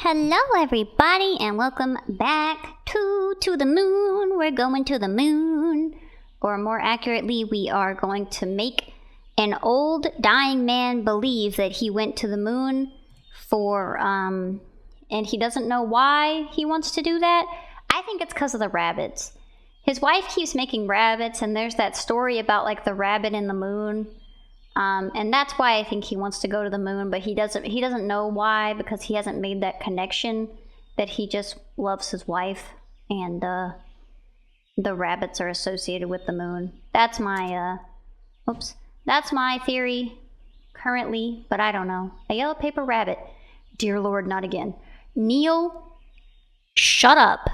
Hello everybody and welcome back to the moon. We're going to the moon. Or more accurately, we are going to make an old dying man believe that he went to the moon for, and he doesn't know why he wants to do that. I think it's because of the rabbits. His wife keeps making rabbits, and there's that story about like the rabbit in the moon. And that's why I think he wants to go to the moon, but he doesn't know why, because he hasn't made that connection that he just loves his wife, and the rabbits are associated with the moon. That's my that's my theory currently, but I don't know. A yellow paper rabbit. Dear Lord, not again. Neil, shut up.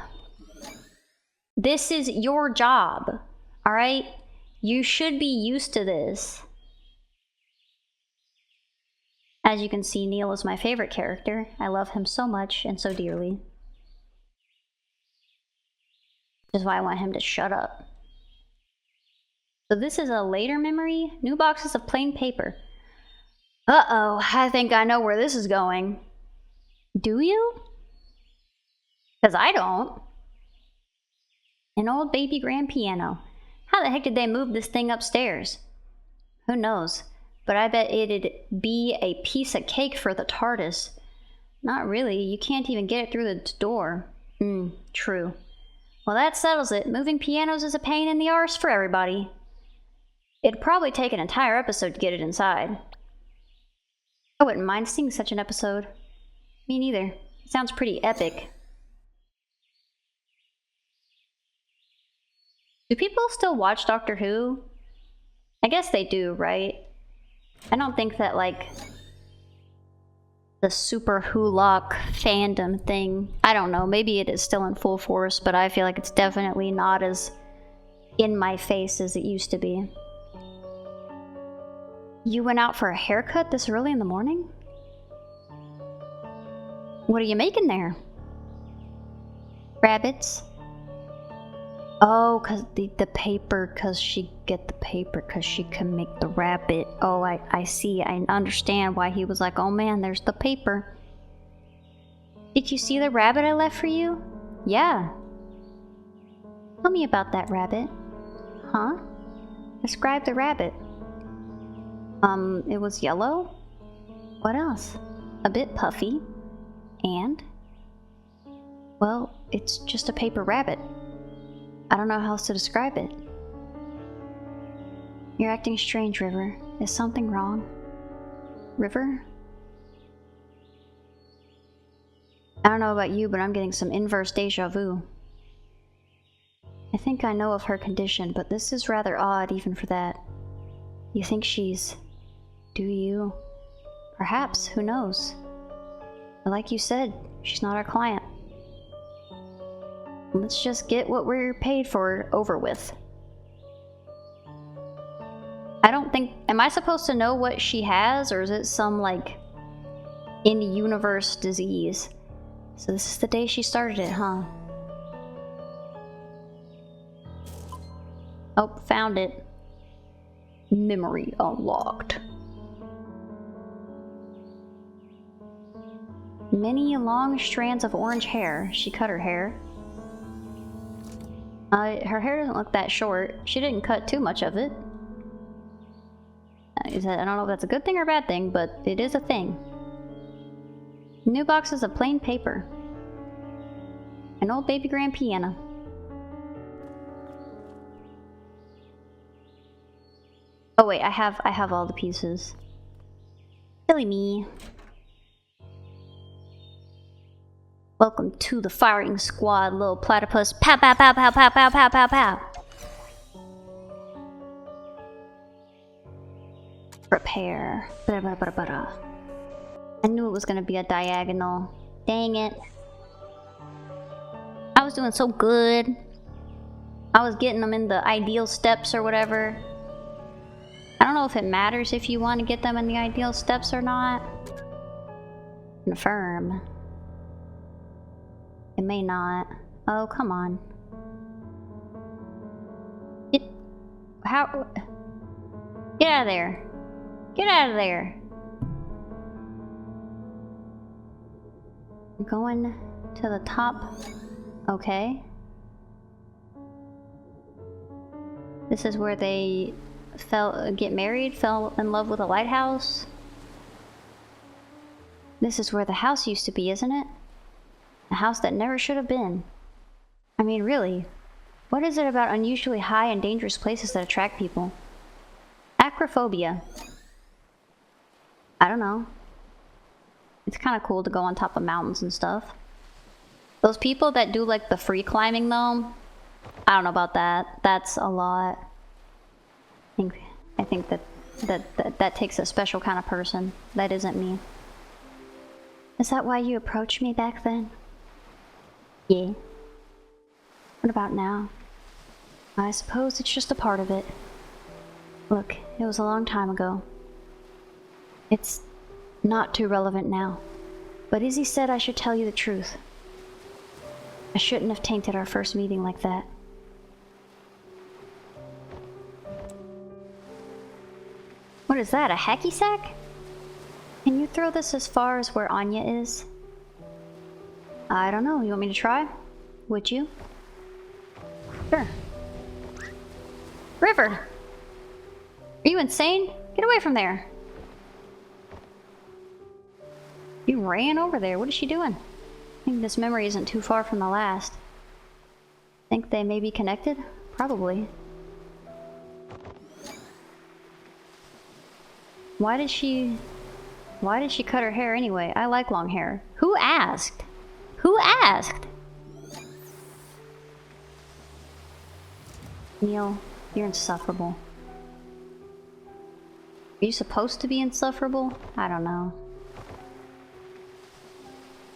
This is your job, all right? You should be used to this. As you can see, Neil is my favorite character. I love him so much and so dearly. Which is why I want him to shut up. So this is a later memory. New boxes of plain paper. Uh-oh, I think I know where this is going. Do you? Because I don't. An old baby grand piano. How the heck did they move this thing upstairs? Who knows? But I bet it'd be a piece of cake for the TARDIS. Not really. You can't even get it through the door. True. Well, that settles it. Moving pianos is a pain in the arse for everybody. It'd probably take an entire episode to get it inside. I wouldn't mind seeing such an episode. Me neither. It sounds pretty epic. Do people still watch Doctor Who? I guess they do, right? I don't think that, like, the super Who-lock fandom thing, I don't know, maybe it is still in full force, but I feel like it's definitely not as in my face as it used to be. You went out for a haircut this early in the morning? What are you making there? Rabbits. Oh, cause the paper, cause she get the paper, cause she can make the rabbit. Oh, I see. I understand why he was like, oh man, there's the paper. Did you see the rabbit I left for you? Yeah. Tell me about that rabbit. Huh? Describe the rabbit. It was yellow? What else? A bit puffy. And? Well, it's just a paper rabbit. I don't know how else to describe it. You're acting strange, River. Is something wrong? River? I don't know about you, but I'm getting some inverse deja vu. I think I know of her condition, but this is rather odd even for that. You think she's... Do you? Perhaps, who knows? But like you said, she's not our client. Let's just get what we're paid for over with. I don't think... Am I supposed to know what she has, or is it some, like, in-universe disease? So this is the day she started it, huh? Oh, found it. Memory unlocked. Many long strands of orange hair. She cut her hair. Her hair doesn't look that short. She didn't cut too much of it. I don't know if that's a good thing or a bad thing, but it is a thing. New boxes of plain paper. An old baby grand piano. Oh wait, I have all the pieces. Silly me. Welcome to the firing squad, little platypus. Pow, pow, pow, pow, pow, pow, pow, pow, pow. Prepare. I knew it was gonna be a diagonal. Dang it. I was doing so good. I was getting them in the ideal steps or whatever. I don't know if it matters if you want to get them in the ideal steps or not. Confirm. It may not. Oh, come on. Get out of there. Get out of there. We're going to the top. Okay. This is where they get married, fell in love with a lighthouse. This is where the house used to be, isn't it? A house that never should have been. I mean, really, what is it about unusually high and dangerous places that attract people? Acrophobia. I don't know. It's kind of cool to go on top of mountains and stuff. Those people that do like the free climbing though, I don't know about that. That's a lot. I think that takes a special kind of person. That isn't me. Is that why you approached me back then? Yeah. What about now? I suppose it's just a part of it. Look, it was a long time ago. It's not too relevant now. But Izzy said I should tell you the truth. I shouldn't have tainted our first meeting like that. What is that, a hacky sack? Can you throw this as far as where Anya is? I don't know, you want me to try? Would you? Sure. River! Are you insane? Get away from there! You ran over there, what is she doing? I think this memory isn't too far from the last. Think they may be connected? Probably. Why did she cut her hair anyway? I like long hair. Who asked? Who asked? Neil, you're insufferable. Are you supposed to be insufferable? I don't know.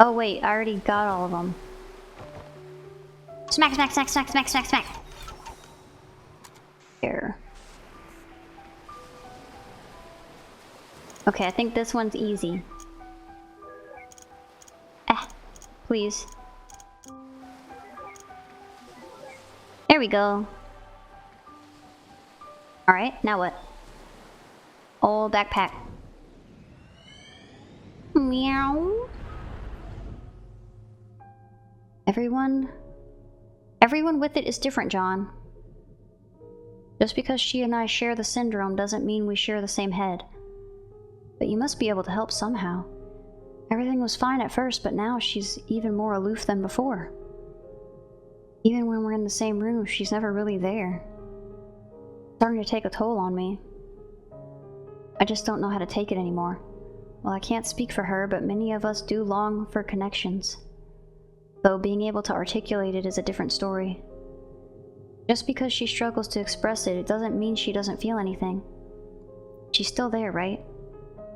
Oh wait, I already got all of them. Smack, smack, smack, smack, smack, smack, smack. Here. Okay, I think this one's easy. Ah, please. There we go. Alright, now what? Old backpack. Meow. Everyone with it is different, John. Just because she and I share the syndrome doesn't mean we share the same head. But you must be able to help somehow. Everything was fine at first, but now she's even more aloof than before. Even when we're in the same room, she's never really there. It's starting to take a toll on me. I just don't know how to take it anymore. Well, I can't speak for her, but many of us do long for connections. Though being able to articulate it is a different story. Just because she struggles to express it, it doesn't mean she doesn't feel anything. She's still there, right?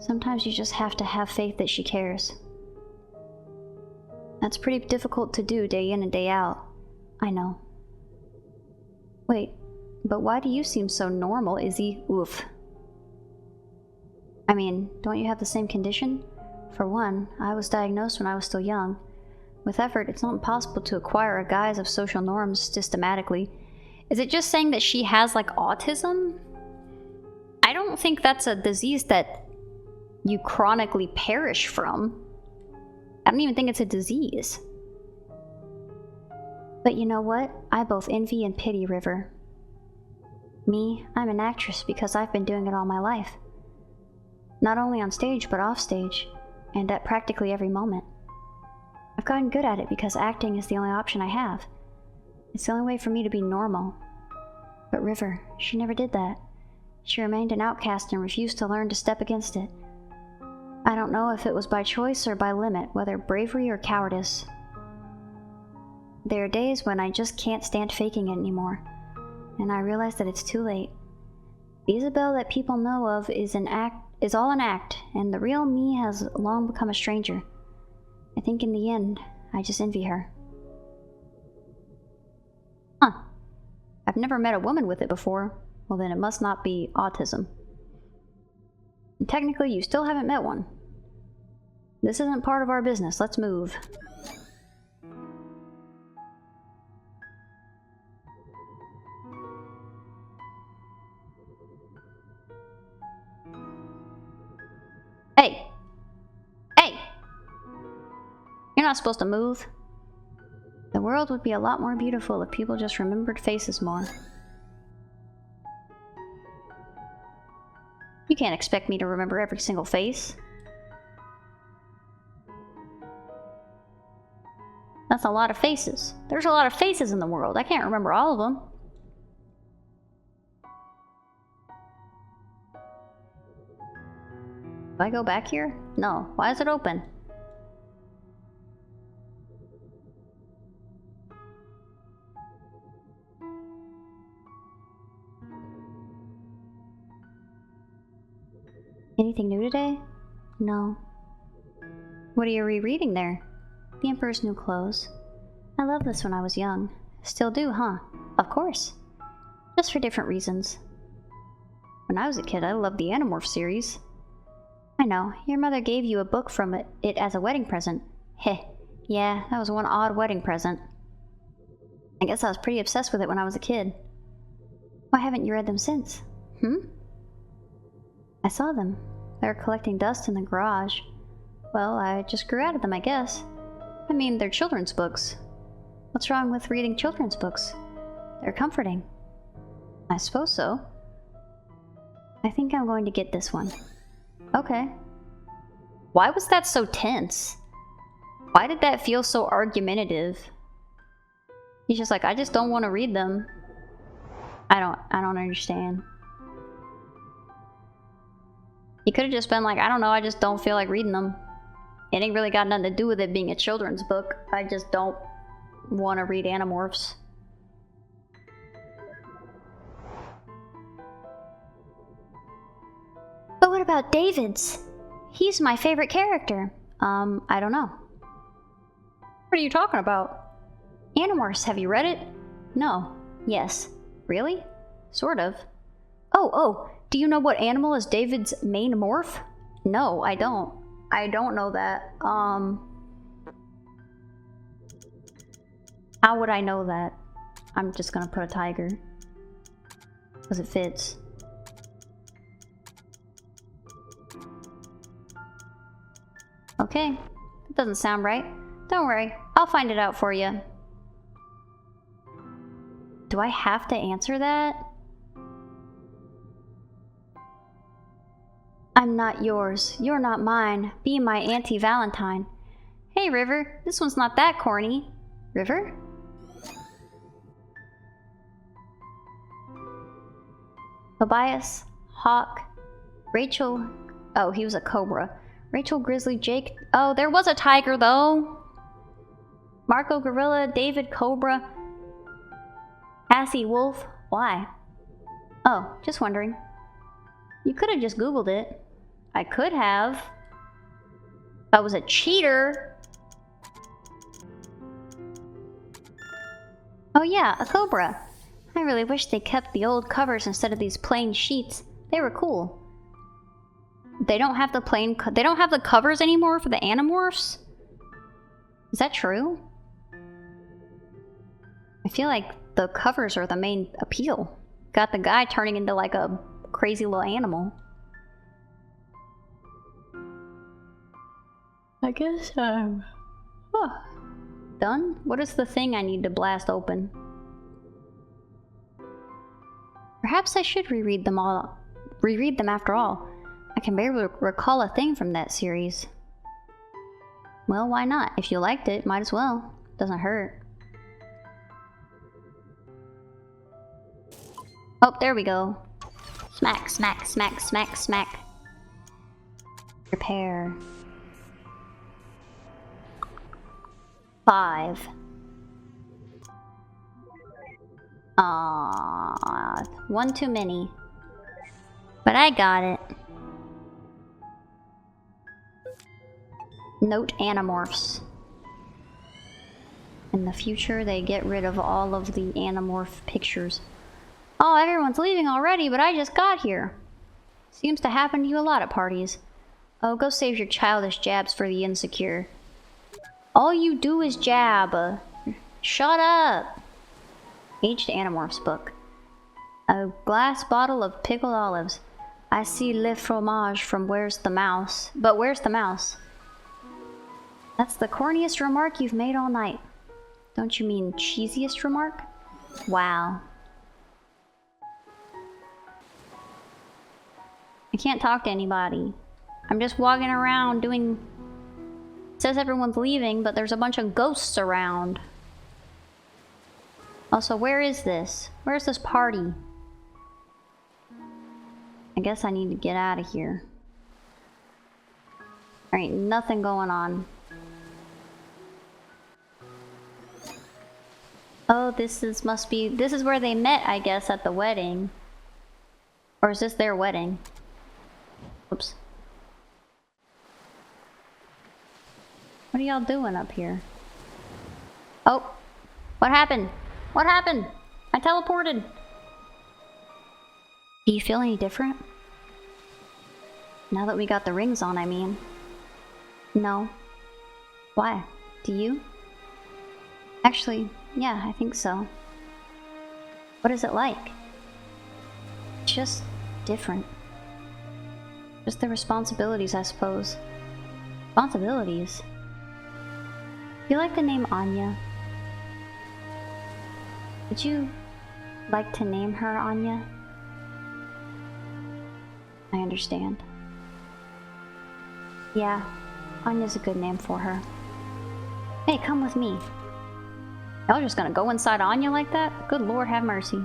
Sometimes you just have to have faith that she cares. That's pretty difficult to do day in and day out. I know. Wait, but why do you seem so normal, Izzy? Oof. I mean, don't you have the same condition? For one, I was diagnosed when I was still young. With effort, it's not impossible to acquire a guise of social norms systematically. Is it just saying that she has, like, autism? I don't think that's a disease that you chronically perish from. I don't even think it's a disease. But you know what? I both envy and pity River. Me, I'm an actress because I've been doing it all my life. Not only on stage, but off stage, and at practically every moment. I've gotten good at it because acting is the only option I have. It's the only way for me to be normal. But River, she never did that. She remained an outcast and refused to learn to step against it. I don't know if it was by choice or by limit, whether bravery or cowardice. There are days when I just can't stand faking it anymore, and I realize that it's too late. The Isabel that people know of is all an act, and the real me has long become a stranger. I think in the end, I just envy her. Huh. I've never met a woman with it before. Well, then it must not be autism. And technically, you still haven't met one. This isn't part of our business. Let's move. Hey! Hey! You're not supposed to move. The world would be a lot more beautiful if people just remembered faces more. You can't expect me to remember every single face. That's a lot of faces. There's a lot of faces in the world. I can't remember all of them. Do I go back here? No. Why is it open? Anything new today? No. What are you rereading there? The Emperor's New Clothes. I loved this when I was young. Still do, huh? Of course. Just for different reasons. When I was a kid, I loved the Animorphs series. I know. Your mother gave you a book from it as a wedding present. Heh. Yeah, that was one odd wedding present. I guess I was pretty obsessed with it when I was a kid. Why haven't you read them since? I saw them. They were collecting dust in the garage. Well, I just grew out of them, I guess. I mean, they're children's books. What's wrong with reading children's books? They're comforting. I suppose so. I think I'm going to get this one. Okay. Why was that so tense? Why did that feel so argumentative? He's just like, I just don't want to read them. I don't understand. He could have just been like, I don't know, I just don't feel like reading them. It ain't really got nothing to do with it being a children's book. I just don't want to read Animorphs. But what about David's? He's my favorite character. I don't know. What are you talking about? Animorphs, have you read it? No. Yes. Really? Sort of. Oh, do you know what animal is David's main morph? No, I don't. I don't know that. How would I know that? I'm just gonna put a tiger. Because it fits. Okay. That doesn't sound right. Don't worry. I'll find it out for you. Do I have to answer that? I'm not yours. You're not mine. Be my Auntie Valentine. Hey, River. This one's not that corny. River? Tobias, Hawk, Rachel. Oh, he was a cobra. Rachel, Grizzly, Jake. Oh, there was a tiger, though. Marco, Gorilla, David, Cobra. Cassie, Wolf. Why? Oh, just wondering. You could have just Googled it. I could have. I was a cheater. Oh yeah, a cobra. I really wish they kept the old covers instead of these plain sheets. They were cool. They don't have the covers anymore for the Animorphs? Is that true? I feel like the covers are the main appeal. Got the guy turning into like a crazy little animal. I guess I'm done? What is the thing I need to blast open? Perhaps I should reread them after all. I can barely recall a thing from that series. Well, why not? If you liked it, might as well. Doesn't hurt. Oh, there we go. Smack, smack, smack, smack, smack. Repair. 5. One too many. But I got it. Note Animorphs. In the future, they get rid of all of the Animorph pictures. Oh, everyone's leaving already, but I just got here. Seems to happen to you a lot at parties. Oh, go save your childish jabs for the insecure. All you do is jab. Shut up. Aged Animorphs book. A glass bottle of pickled olives. I see le fromage from Where's the Mouse. But where's the mouse? That's the corniest remark you've made all night. Don't you mean cheesiest remark? Wow. I can't talk to anybody. I'm just walking around doing... It says everyone's leaving, but there's a bunch of ghosts around. Also, where is this? Where's this party? I guess I need to get out of here. There ain't nothing going on. Oh, this is where they met, I guess, at the wedding. Or is this their wedding? Oops. What are y'all doing up here? Oh! What happened? What happened? I teleported! Do you feel any different? Now that we got the rings on, I mean. No. Why? Do you? Actually, yeah, I think so. What is it like? Just different. Just the responsibilities, I suppose. Responsibilities? You like the name Anya? Would you like to name her Anya? I understand. Yeah, Anya's a good name for her. Hey, come with me. Y'all just gonna go inside Anya like that? Good Lord, have mercy.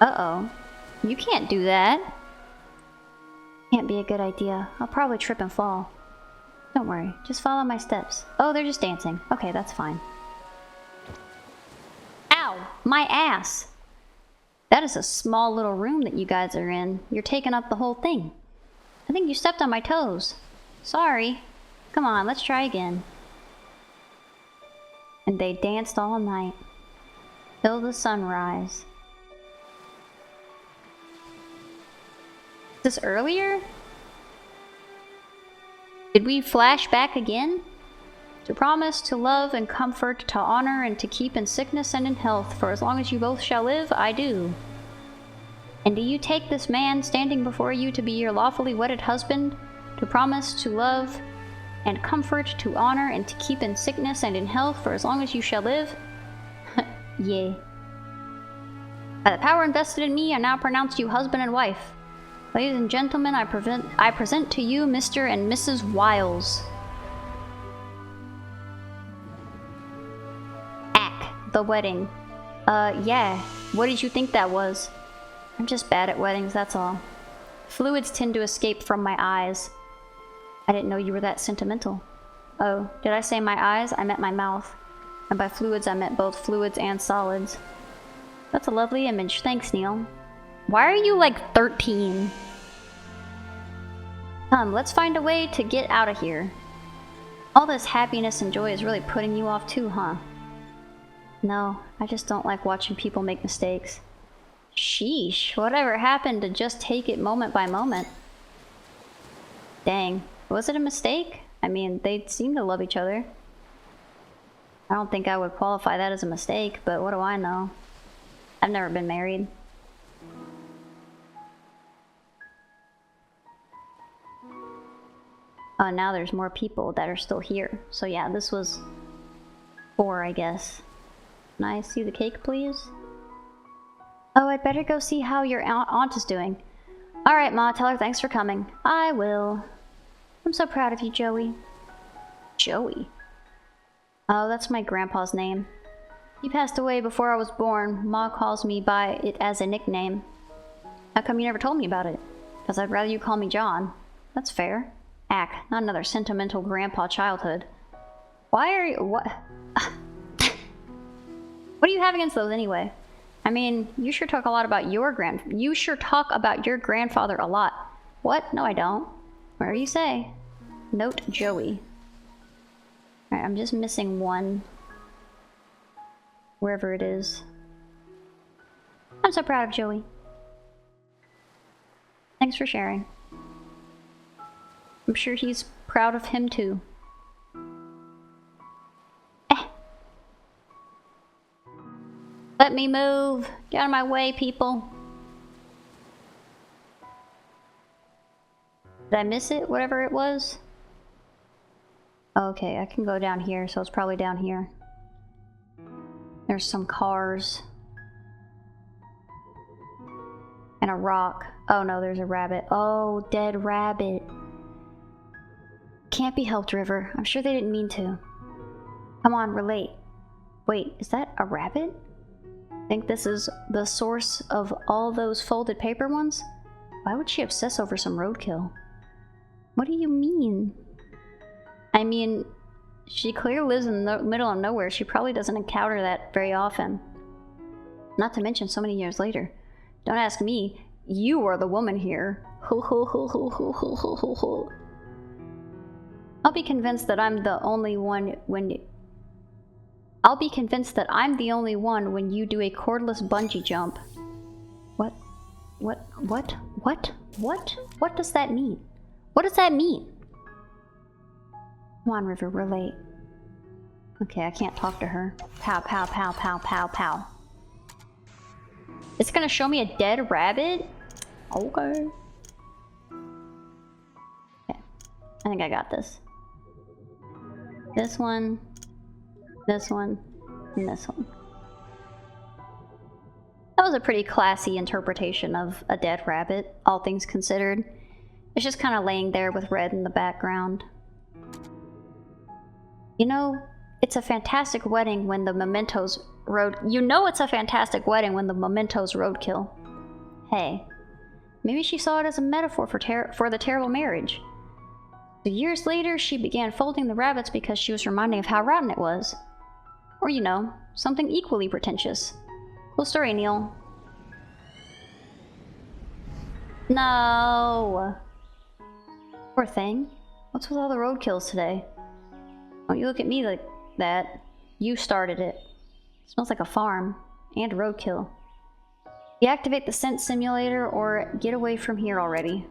Uh-oh. You can't do that. Can't be a good idea. I'll probably trip and fall. Don't worry, just follow my steps. Oh, they're just dancing. Okay, that's fine. Ow! My ass! That is a small little room that you guys are in. You're taking up the whole thing. I think you stepped on my toes. Sorry. Come on, let's try again. And they danced all night. Till the sunrise. Is this earlier? Did we flash back again? To promise, to love and comfort, to honor and to keep in sickness and in health, for as long as you both shall live, I do. And do you take this man standing before you to be your lawfully wedded husband, to promise, to love and comfort, to honor and to keep in sickness and in health, for as long as you shall live? Yea. By the power invested in me, I now pronounce you husband and wife. Ladies and gentlemen, I present to you Mr. and Mrs. Wiles. The wedding. Yeah. What did you think that was? I'm just bad at weddings, that's all. Fluids tend to escape from my eyes. I didn't know you were that sentimental. Oh, did I say my eyes? I meant my mouth. And by fluids, I meant both fluids and solids. That's a lovely image. Thanks, Neil. Why are you like 13? Come, let's find a way to get out of here. All this happiness and joy is really putting you off too, huh? No, I just don't like watching people make mistakes. Sheesh, whatever happened to just take it moment by moment? Dang, was it a mistake? I mean, they seem to love each other. I don't think I would qualify that as a mistake, but what do I know? I've never been married. Oh, now there's more people that are still here. So yeah, this was 4, I guess. Can I see the cake, please? Oh, I'd better go see how your aunt is doing. Alright, Ma, tell her thanks for coming. I will. I'm so proud of you, Joey. Joey? Oh, that's my grandpa's name. He passed away before I was born. Ma calls me by it as a nickname. How come you never told me about it? Because I'd rather you call me John. That's fair. Ack, not another sentimental grandpa childhood. Why are you— what? What do you have against those anyway? I mean, you sure talk about your grandfather a lot. What? No, I don't. Whatever you say. Note Joey. Alright, I'm just missing one. Wherever it is. I'm so proud of Joey. Thanks for sharing. I'm sure he's proud of him too. Let me move. Get out of my way, people. Did I miss it? Whatever it was? Okay, I can go down here, so it's probably down here. There's some cars. And a rock. Oh no, there's a rabbit. Oh, dead rabbit. Can't be helped, River. I'm sure they didn't mean to. Come on, relate. Wait, is that a rabbit? Think this is the source of all those folded paper ones? Why would she obsess over some roadkill? What do you mean? I mean, she clearly lives in the middle of nowhere. She probably doesn't encounter that very often. Not to mention so many years later. Don't ask me. You are the woman here. I'll be convinced that I'm the only one when you do a cordless bungee jump. What? What does that mean? What does that mean? Come on, River, relate. Okay, I can't talk to her. Pow, pow, pow, pow, pow, pow. It's gonna show me a dead rabbit? Okay. Okay. I think I got this. This one, and this one. That was a pretty classy interpretation of a dead rabbit, all things considered. It's just kind of laying there with red in the background. You know, it's a fantastic wedding when the mementos roadkill. Hey, maybe she saw it as a metaphor for the terrible marriage. So years later, she began folding the rabbits because she was reminding of how rotten it was. Or, you know, something equally pretentious. Cool story, Neil. No! Poor thing. What's with all the roadkills today? Don't you look at me like that. You started it. It smells like a farm. And roadkill. Deactivate the scent simulator or get away from here already.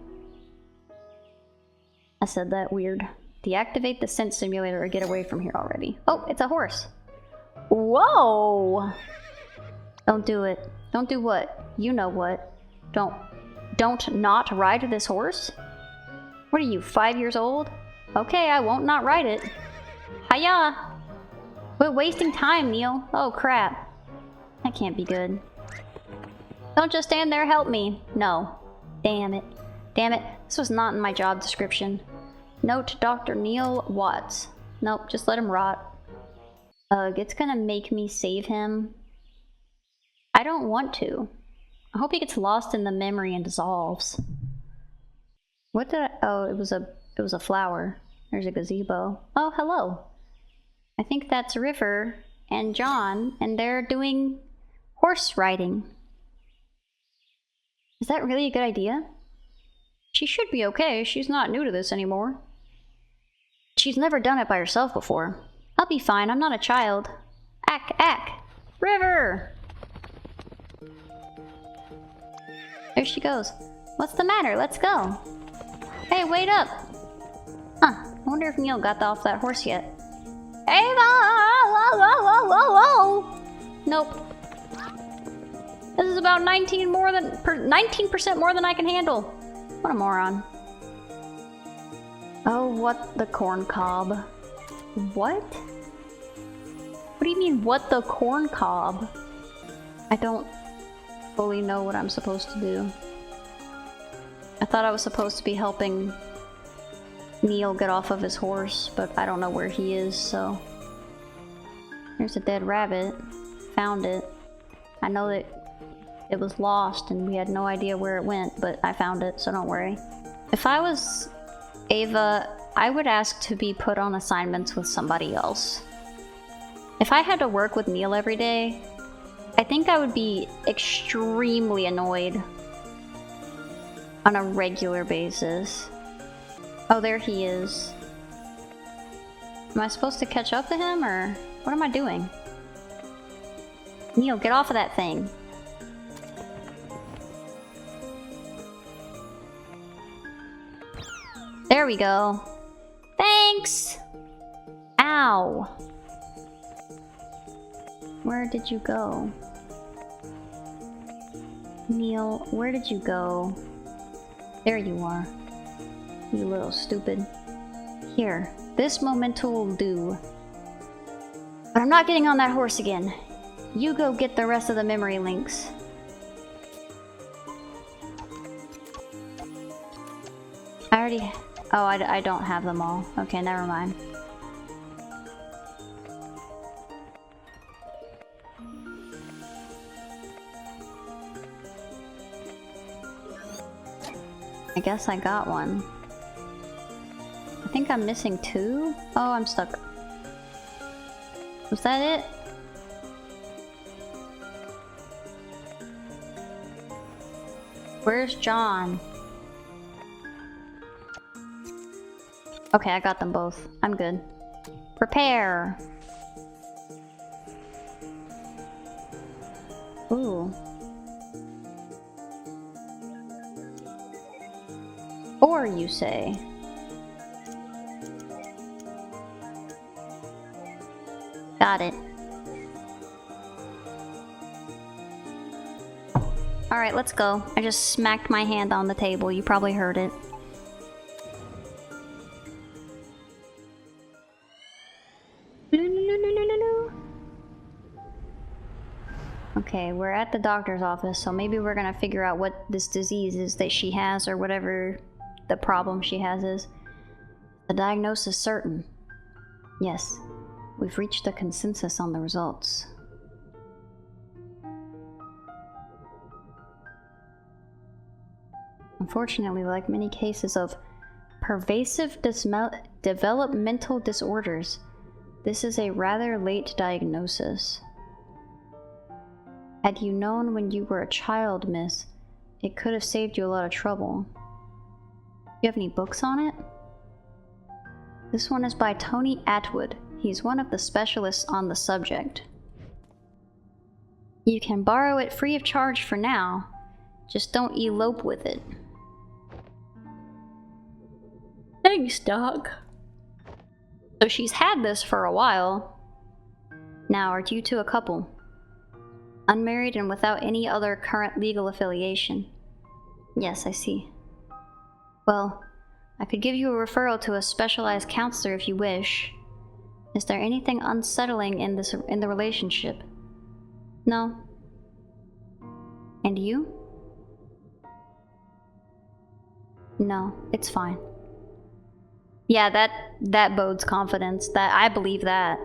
I said that weird. Deactivate the scent simulator or get away from here already. Oh, it's a horse. Whoa! Don't do it. Don't do what? You know what. Don't not ride this horse? What are you, 5 years old? Okay, I won't not ride it. Hiya! Quit wasting time, Neil. Oh, crap. That can't be good. Don't just stand there, help me. No. Damn it. Damn it. This was not in my job description. Note Dr. Neil Watts. Nope, just let him rot. Ugh, it's gonna make me save him. I don't want to. I hope he gets lost in the memory and dissolves. What did I... Oh, it was a flower. There's a gazebo. Oh, hello. I think that's River and John, and they're doing horse riding. Is that really a good idea? She should be okay. She's not new to this anymore. She's never done it by herself before. I'll be fine. I'm not a child. Ack! River! There she goes. What's the matter? Let's go. Hey, wait up! Huh. I wonder if Neil got off that horse yet. Ava! Nope. This is about 19% more than I can handle. What a moron. Oh, what the corn cob? What? What do you mean, what the corn cob? I don't fully know what I'm supposed to do. I thought I was supposed to be helping Neil get off of his horse, but I don't know where he is, so... There's a dead rabbit. Found it. I know that it was lost and we had no idea where it went, but I found it, so don't worry. If I was Ava, I would ask to be put on assignments with somebody else. If I had to work with Neil every day, I think I would be extremely annoyed on a regular basis. Oh, there he is. Am I supposed to catch up to him, or what am I doing? Neil, get off of that thing. There we go. Thanks! Ow! Where did you go? Neil, where did you go? There you are. you little stupid. Here, this memento will do. But I'm not getting on that horse again. You go get the rest of the memory links. I already... Oh, I don't have them all. Okay, never mind. I guess I got one. I think I'm missing 2? Oh, I'm stuck. Was that it? Where's John? Okay, I got them both. I'm good. Prepare! Ooh. 4, you say? Got it. Alright, let's go. I just smacked my hand on the table. You probably heard it. Okay, we're at the doctor's office, so maybe we're gonna figure out what this disease is that she has, or whatever the problem she has is. The diagnosis certain. Yes, we've reached a consensus on the results. Unfortunately, like many cases of pervasive developmental disorders, this is a rather late diagnosis. Had you known when you were a child, miss, it could have saved you a lot of trouble. Do you have any books on it? This one is by Tony Atwood. He's one of the specialists on the subject. You can borrow it free of charge for now. Just don't elope with it. Thanks, Doc. So she's had this for a while. Now, are you two a couple? Unmarried and without any other current legal affiliation. Yes, I see. Well, I could give you a referral to a specialized counselor if you wish. Is there anything unsettling in the relationship? No. And you? No, it's fine. Yeah, that bodes confidence. That I believe that.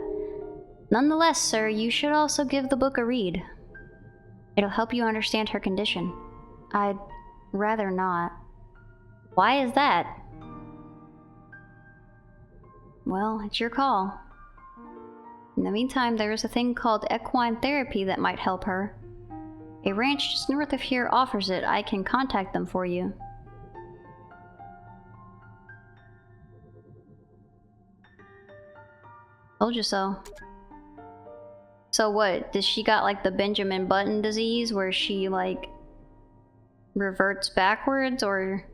Nonetheless, sir, you should also give the book a read. It'll help you understand her condition. I'd rather not. Why is that? Well, it's your call. In the meantime, there is a thing called equine therapy that might help her. A ranch just north of here offers it. I can contact them for you. Told you so. So what? Does she got like the Benjamin Button disease where she like reverts backwards, or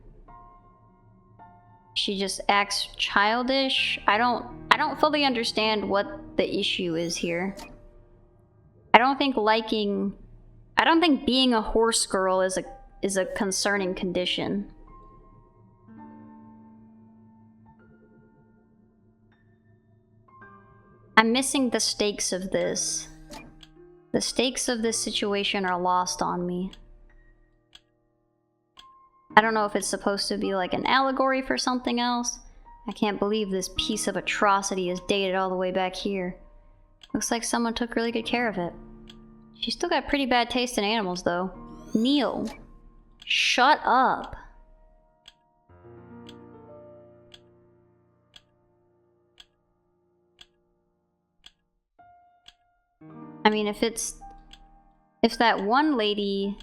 she just acts childish? I don't fully understand what the issue is here. I don't think being a horse girl is a concerning condition. I'm missing the stakes of this. The stakes of this situation are lost on me. I don't know if it's supposed to be like an allegory for something else. I can't believe this piece of atrocity is dated all the way back here. Looks like someone took really good care of it. She's still got pretty bad taste in animals, though. Neil, shut up. I mean, if that one lady,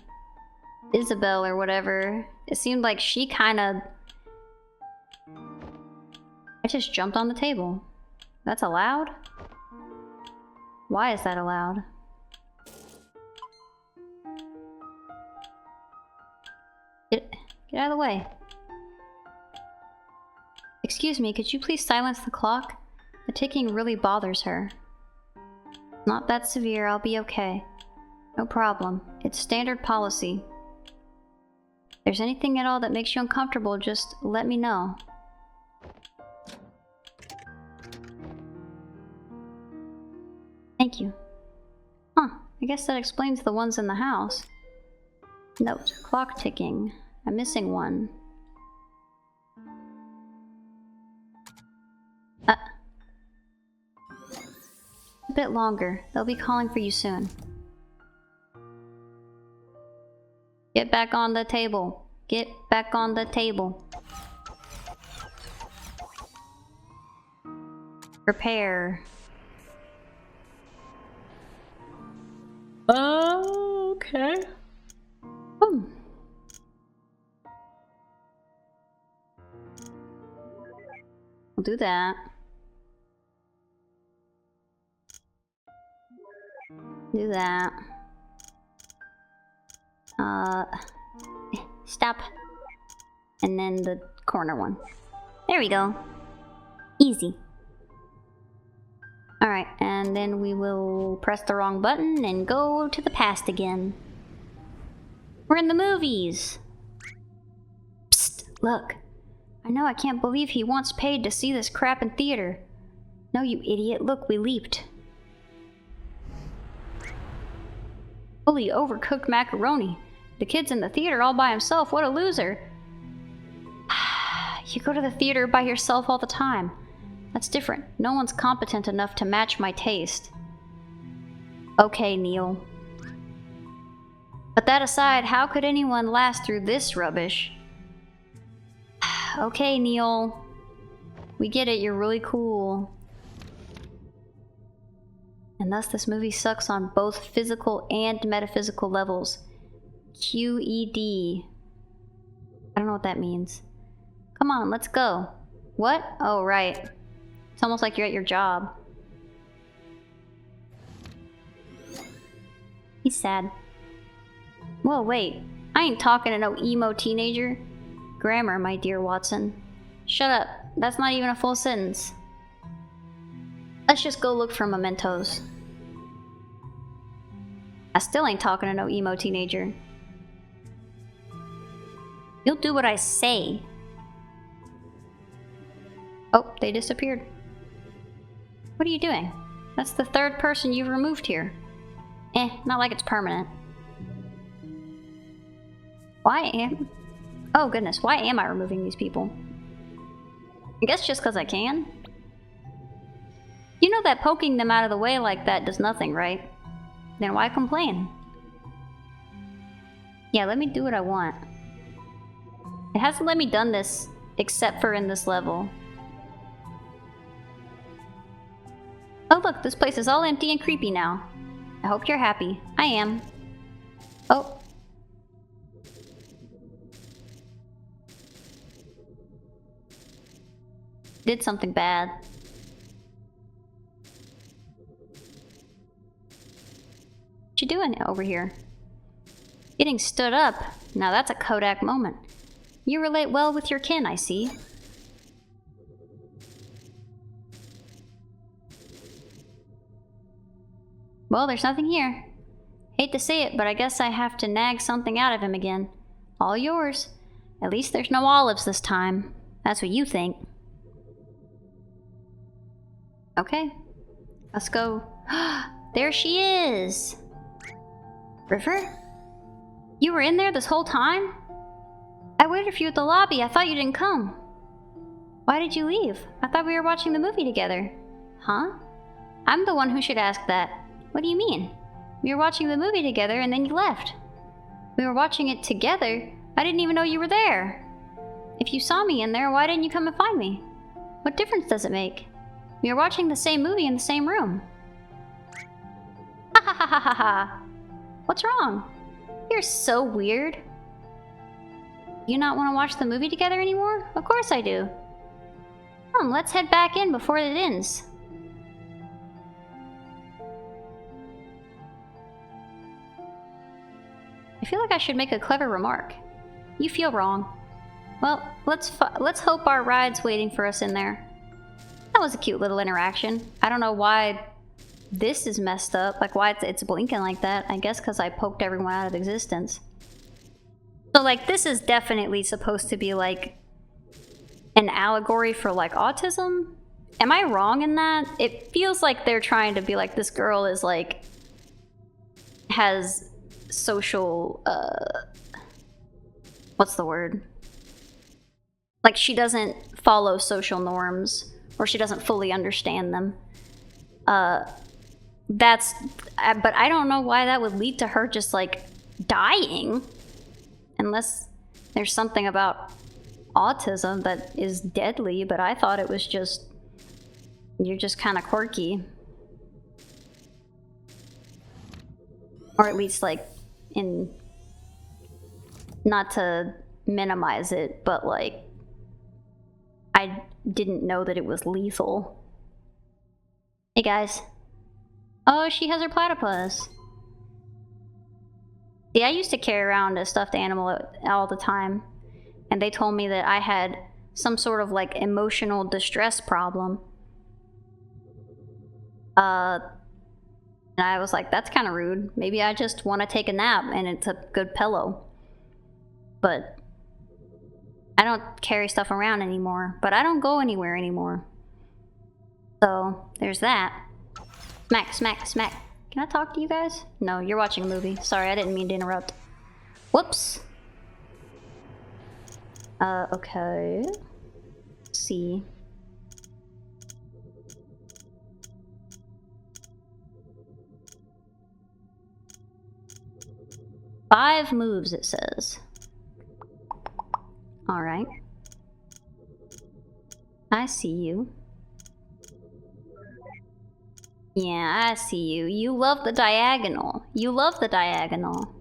Isabel or whatever, it seemed like she kind of... I just jumped on the table. That's allowed? Why is that allowed? Get out of the way. Excuse me, could you please silence the clock? The ticking really bothers her. Not that severe, I'll be okay. No problem. It's standard policy. If there's anything at all that makes you uncomfortable, just let me know. Thank you. Huh, I guess that explains the ones in the house. Note, clock ticking. I'm missing one. A bit longer. They'll be calling for you soon. Get back on the table. Get back on the table. Prepare. Okay. Boom. We'll do that. Do that. Stop. And then the corner one. There we go. Easy. Alright, and then we will press the wrong button and go to the past again. We're in the movies! Psst, look. I know I can't believe he wants paid to see this crap in theater. No, you idiot. Look, we leaped. Fully overcooked macaroni. The kid's in the theater all by himself. What a loser. You go to the theater by yourself all the time. That's different. No one's competent enough to match my taste. Okay, Neil. But that aside, how could anyone last through this rubbish? Okay, Neil. We get it, you're really cool. And thus this movie sucks on both physical and metaphysical levels. QED. I don't know what that means. Come on, let's go. What? Oh, right. It's almost like you're at your job. He's sad. Whoa, wait. I ain't talking to no emo teenager. Grammar, my dear Watson. Shut up. That's not even a full sentence. Let's just go look for mementos. I still ain't talking to no emo teenager. You'll do what I say. Oh, they disappeared. What are you doing? That's the third person you've removed here. Not like it's permanent. Oh goodness, why am I removing these people? I guess just because I can. You know that poking them out of the way like that does nothing, right? Then why complain? Yeah, let me do what I want. It hasn't let me done this, except for in this level. Oh look, this place is all empty and creepy now. I hope you're happy. I am. Oh. Did something bad. What you doing over here? Getting stood up. Now that's a Kodak moment. You relate well with your kin, I see. Well, there's nothing here. Hate to say it, but I guess I have to nag something out of him again. All yours. At least there's no olives this time. That's what you think. Okay. Let's go. There she is! River? You were in there this whole time? I waited for you at the lobby. I thought you didn't come. Why did you leave? I thought we were watching the movie together. Huh? I'm the one who should ask that. What do you mean? We were watching the movie together and then you left. We were watching it together? I didn't even know you were there. If you saw me in there, why didn't you come and find me? What difference does it make? We were watching the same movie in the same room. Ha ha ha ha ha ha. What's wrong? You're so weird. You not want to watch the movie together anymore? Of course I do. Come, let's head back in before it ends. I feel like I should make a clever remark. You feel wrong. Well, let's hope our ride's waiting for us in there. That was a cute little interaction. I don't know why this is messed up. Like, why it's blinking like that. I guess because I poked everyone out of existence. So, like, this is definitely supposed to be, like, an allegory for, like, autism? Am I wrong in that? It feels like they're trying to be like, this girl is like, has social, what's the word? Like she doesn't follow social norms, or she doesn't fully understand them. But I don't know why that would lead to her just like dying. Unless there's something about autism that is deadly, but I thought it was just, you're just kind of quirky. Or at least like not to minimize it, but like, I didn't know that it was lethal. Hey guys. Oh, she has her platypus. See, I used to carry around a stuffed animal all the time, and they told me that I had some sort of like emotional distress problem. And I was like, that's kind of rude. Maybe I just want to take a nap and it's a good pillow. But I don't carry stuff around anymore, but I don't go anywhere anymore. So there's that. Smack, smack, smack. Can I talk to you guys? No, you're watching a movie. Sorry, I didn't mean to interrupt. Whoops. Okay. Let's see. Five moves, it says. Alright. I see you. Yeah, I see you. You love the diagonal. You love the diagonal.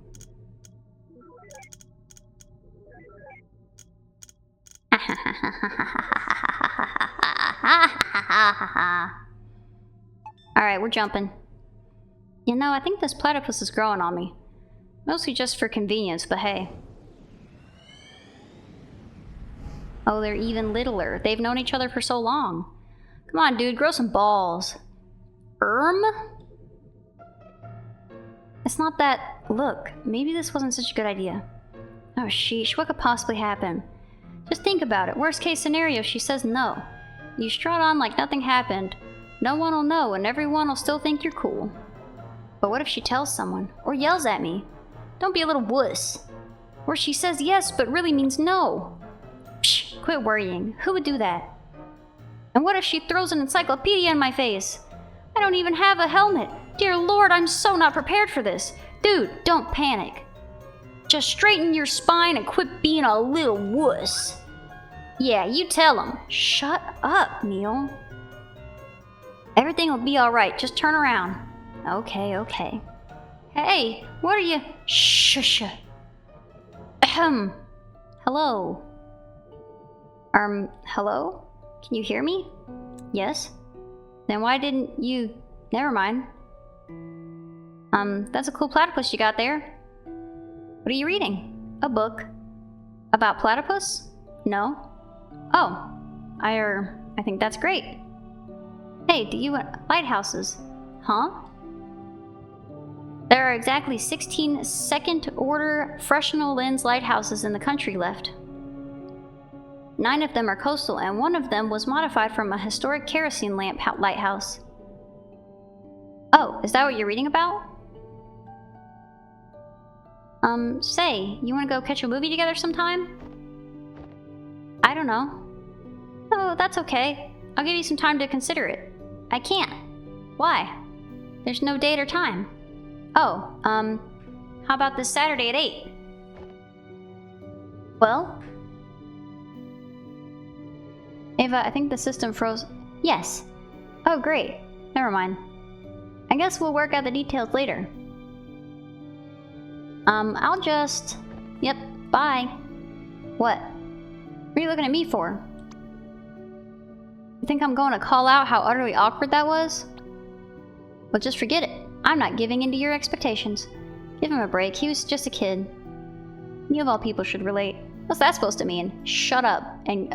Alright, we're jumping. You know, I think this platypus is growing on me. Mostly just for convenience, but hey. Oh, they're even littler. They've known each other for so long. Come on, dude, grow some balls. It's not that... Look, maybe this wasn't such a good idea. Oh, sheesh, what could possibly happen? Just think about it. Worst case scenario, she says no. You strut on like nothing happened. No one will know, and everyone will still think you're cool. But what if she tells someone? Or yells at me? Don't be a little wuss. Or she says yes, but really means no. Psh, quit worrying. Who would do that? And what if she throws an encyclopedia in my face? I don't even have a helmet. Dear Lord, I'm so not prepared for this. Dude, don't panic. Just straighten your spine and quit being a little wuss. Yeah, you tell him. Shut up, Neil. Everything will be alright. Just turn around. Okay, okay. Hey, what are you? Shh. Ahem. Hello. Hello? Can you hear me? Yes? Then why didn't you... Never mind. That's a cool platypus you got there. What are you reading? A book. About platypus? No. Oh. I think that's great. Hey, do you want lighthouses? Huh? There are exactly 16 second-order Fresnel lens lighthouses in the country left. 9 of them are coastal, and 1 of them was modified from a historic kerosene lamp lighthouse. Oh, is that what you're reading about? Say, you want to go catch a movie together sometime? I don't know. Oh, that's okay. I'll give you some time to consider it. I can't. Why? There's no date or time. Oh, how about this Saturday at 8? Well? Ava, I think the system froze. Yes. Oh, great. Never mind. I guess we'll work out the details later. I'll just... Yep, bye. What? What are you looking at me for? You think I'm going to call out how utterly awkward that was? Well, just forget it. I'm not giving in to your expectations. Give him a break. He was just a kid. You of all people should relate. What's that supposed to mean? Shut up. And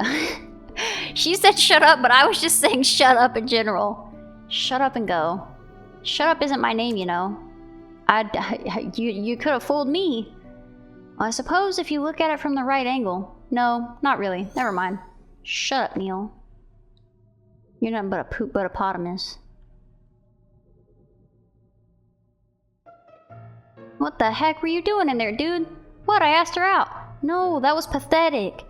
she said shut up, but I was just saying shut up in general. Shut up and go. Shut up isn't my name, you know. You could have fooled me. Well, I suppose if you look at it from the right angle. No, not really. Never mind. Shut up, Neil. You're nothing but a poop hippopotamus. What the heck were you doing in there, dude? What? I asked her out. No, that was pathetic.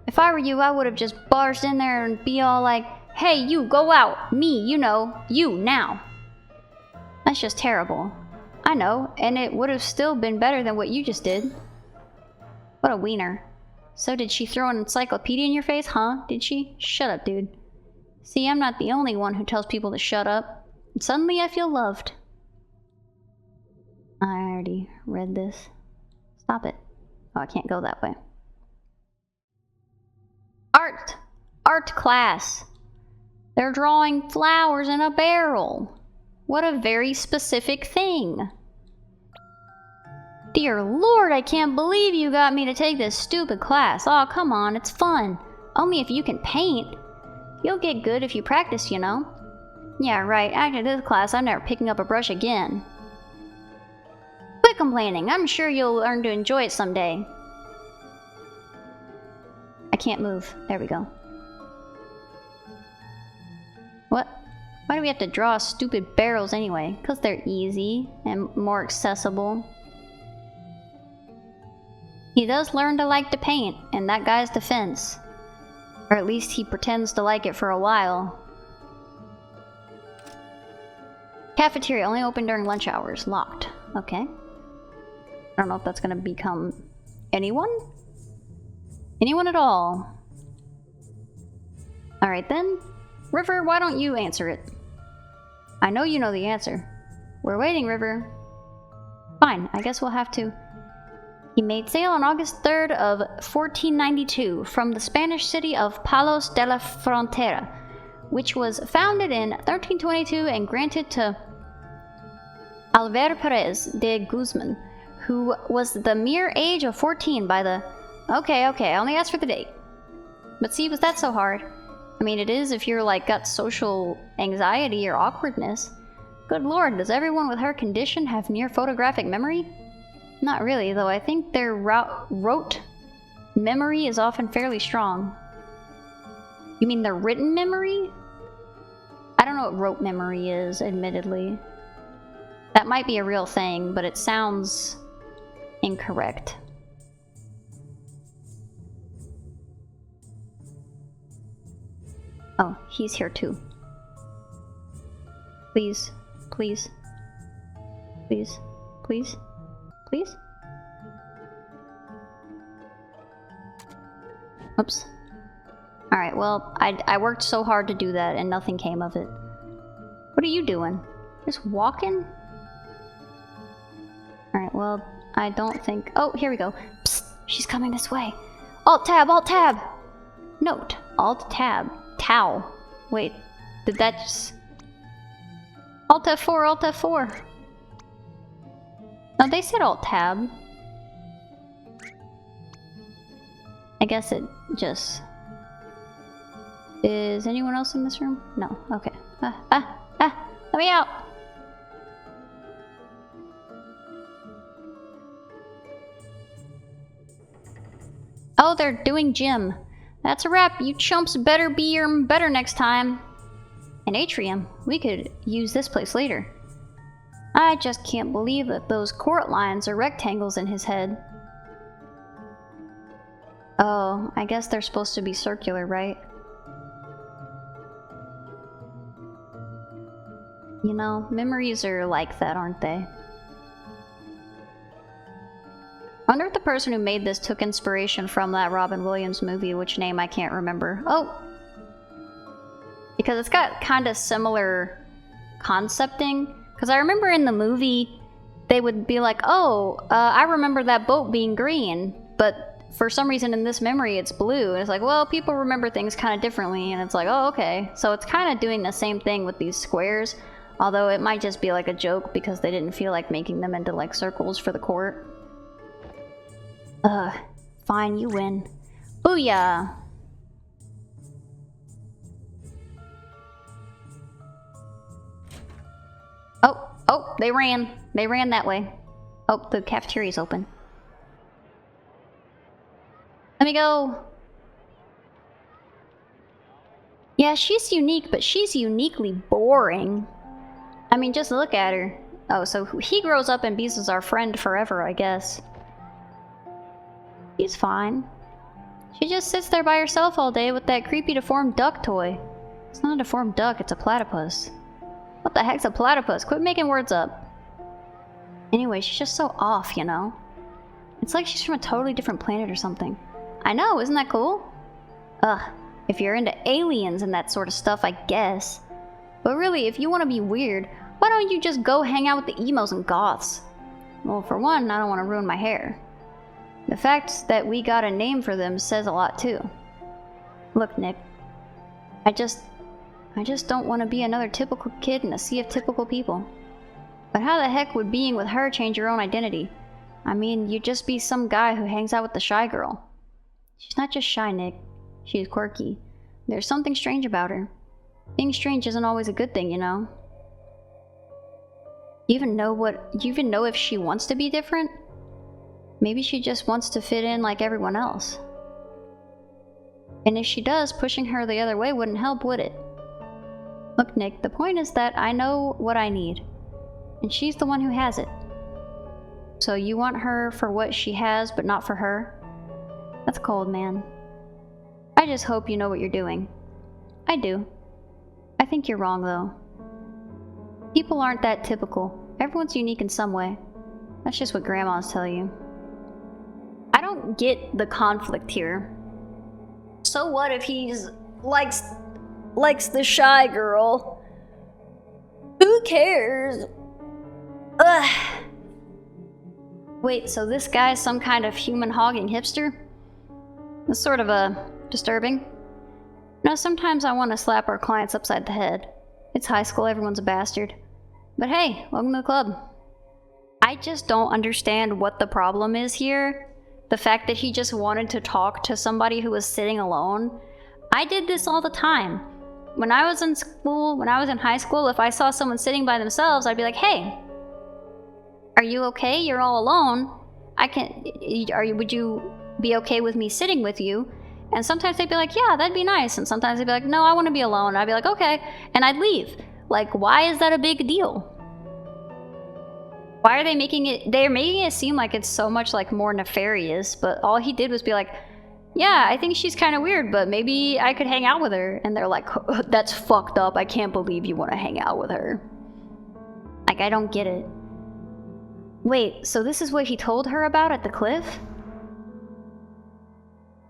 If I were you, I would have just barged in there and be all like, hey, you, go out. Me, you know, you, now. That's just terrible. I know, and it would have still been better than what you just did. What a wiener. So did she throw an encyclopedia in your face, huh? Did she? Shut up, dude. See, I'm not the only one who tells people to shut up. And suddenly I feel loved. I already read this. Stop it. Oh, I can't go that way. Art! Art class! They're drawing flowers in a barrel. What a very specific thing. Dear Lord, I can't believe you got me to take this stupid class. Aw, oh, come on, it's fun. Only if you can paint. You'll get good if you practice, you know. Yeah, right, after this class, I'm never picking up a brush again. Quit complaining, I'm sure you'll learn to enjoy it someday. I can't move. There we go. What? Why do we have to draw stupid barrels anyway? Because they're easy and more accessible. He does learn to like to paint, in that guy's defense. Or at least he pretends to like it for a while. Cafeteria only open during lunch hours. Locked. Okay. I don't know if that's gonna become anyone? Anyone at all? Alright then. River, why don't you answer it? I know you know the answer. We're waiting, River. Fine, I guess we'll have to. He made sail on August 3rd of 1492 from the Spanish city of Palos de la Frontera, which was founded in 1322 and granted to Alvar Perez de Guzman, who was the mere age of 14 by the... Okay, I only asked for the date. But see, was that so hard? I mean, it is if you're like got social anxiety or awkwardness. Good lord, does everyone with her condition have near photographic memory? Not really, though I think their rote memory is often fairly strong. You mean their written memory? I don't know what rote memory is, admittedly. That might be a real thing, but it sounds incorrect. Oh, he's here too. Please, please, please, please. Please? Oops. Alright, well, I worked so hard to do that and nothing came of it. What are you doing? Just walking? Alright, well, I don't think... Oh, here we go. Psst! She's coming this way. Alt-tab! Alt-tab! Note. Alt-tab. Tau. Wait, did that just... Alt-F4! Alt-F4! No, they said Alt-Tab. I guess it just... Is anyone else in this room? No. Okay. Let me out! Oh, they're doing gym. That's a wrap. You chumps better be better next time. An atrium. We could use this place later. I just can't believe that those court lines are rectangles in his head. Oh, I guess they're supposed to be circular, right? You know, memories are like that, aren't they? I wonder if the person who made this took inspiration from that Robin Williams movie, which name I can't remember. Oh! Because it's got kind of similar concepting. Because I remember in the movie, they would be like, oh, I remember that boat being green, but for some reason in this memory it's blue. And it's like, well, people remember things kind of differently, and it's like, oh, okay. So it's kind of doing the same thing with these squares, although it might just be like a joke because they didn't feel like making them into like circles for the court. Fine, you win. Booyah! Oh, they ran. They ran that way. Oh, the cafeteria's open. Let me go. Yeah, she's unique, but she's uniquely boring. I mean, just look at her. Oh, so he grows up and Beast is our friend forever, I guess. He's fine. She just sits there by herself all day with that creepy deformed duck toy. It's not a deformed duck, it's a platypus. What the heck's a platypus? Quit making words up. Anyway, she's just so off, you know? It's like she's from a totally different planet or something. I know, isn't that cool? Ugh, if you're into aliens and that sort of stuff, I guess. But really, if you want to be weird, why don't you just go hang out with the emos and goths? Well, for one, I don't want to ruin my hair. The fact that we got a name for them says a lot too. Look, Nick. I just don't want to be another typical kid in a sea of typical people. But how the heck would being with her change your own identity? I mean, you'd just be some guy who hangs out with the shy girl. She's not just shy, Nick. She's quirky. There's something strange about her. Being strange isn't always a good thing, you know? Do you even know if she wants to be different? Maybe she just wants to fit in like everyone else. And if she does, pushing her the other way wouldn't help, would it? Look, Nick, the point is that I know what I need. And she's the one who has it. So you want her for what she has, but not for her? That's cold, man. I just hope you know what you're doing. I do. I think you're wrong, though. People aren't that typical. Everyone's unique in some way. That's just what grandmas tell you. I don't get the conflict here. So what if he's likes the shy girl? Who cares? Ugh. Wait, so this guy's some kind of human-hogging hipster? That's sort of disturbing. No, sometimes I want to slap our clients upside the head. It's high school, everyone's a bastard. But hey, welcome to the club. I just don't understand what the problem is here. The fact that he just wanted to talk to somebody who was sitting alone. I did this all the time. When I was in school, when I was in high school, if I saw someone sitting by themselves, I'd be like, hey, are you okay? You're all alone. Would you be okay with me sitting with you? And sometimes they'd be like, yeah, that'd be nice. And sometimes they'd be like, no, I want to be alone. I'd be like, okay. And I'd leave. Like, why is that a big deal? Why are they making it... They're making it seem like it's so much, like, more nefarious. But all he did was be like, yeah, I think she's kind of weird, but maybe I could hang out with her. And they're like, that's fucked up. I can't believe you want to hang out with her. Like, I don't get it. Wait, so this is what he told her about at the cliff?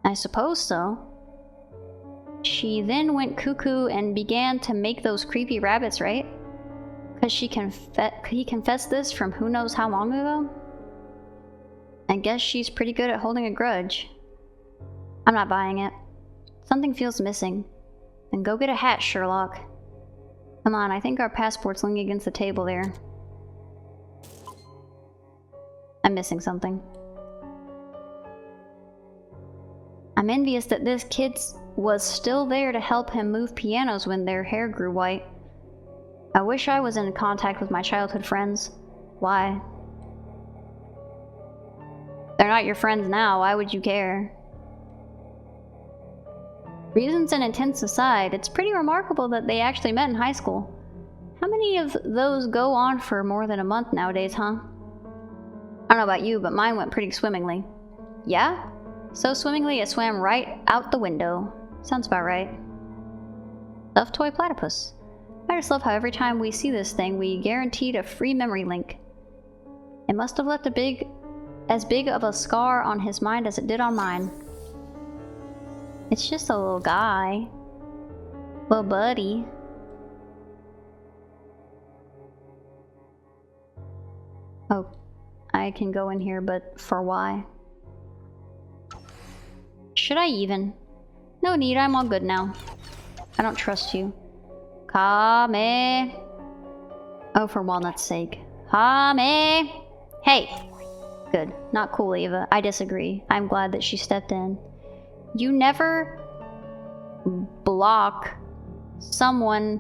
I suppose so. She then went cuckoo and began to make those creepy rabbits, right? Because he confessed this from who knows how long ago? I guess she's pretty good at holding a grudge. I'm not buying it. Something feels missing. Then go get a hat, Sherlock. Come on, I think our passport's leaning against the table there. I'm missing something. I'm envious that this kid was still there to help him move pianos when their hair grew white. I wish I was in contact with my childhood friends. Why? They're not your friends now, why would you care? Reasons and intents aside, it's pretty remarkable that they actually met in high school. How many of those go on for more than a month nowadays, huh? I don't know about you, but mine went pretty swimmingly. Yeah? So swimmingly it swam right out the window. Sounds about right. Stuffed toy platypus. I just love how every time we see this thing, we guaranteed a free memory link. It must have left as big of a scar on his mind as it did on mine. It's just a little guy. Little buddy. Oh, I can go in here, but for why? Should I even? No need, I'm all good now. I don't trust you. Kame. Oh, for walnut's sake. Kame. Hey. Good. Not cool, Eva. I disagree. I'm glad that she stepped in. You never block someone.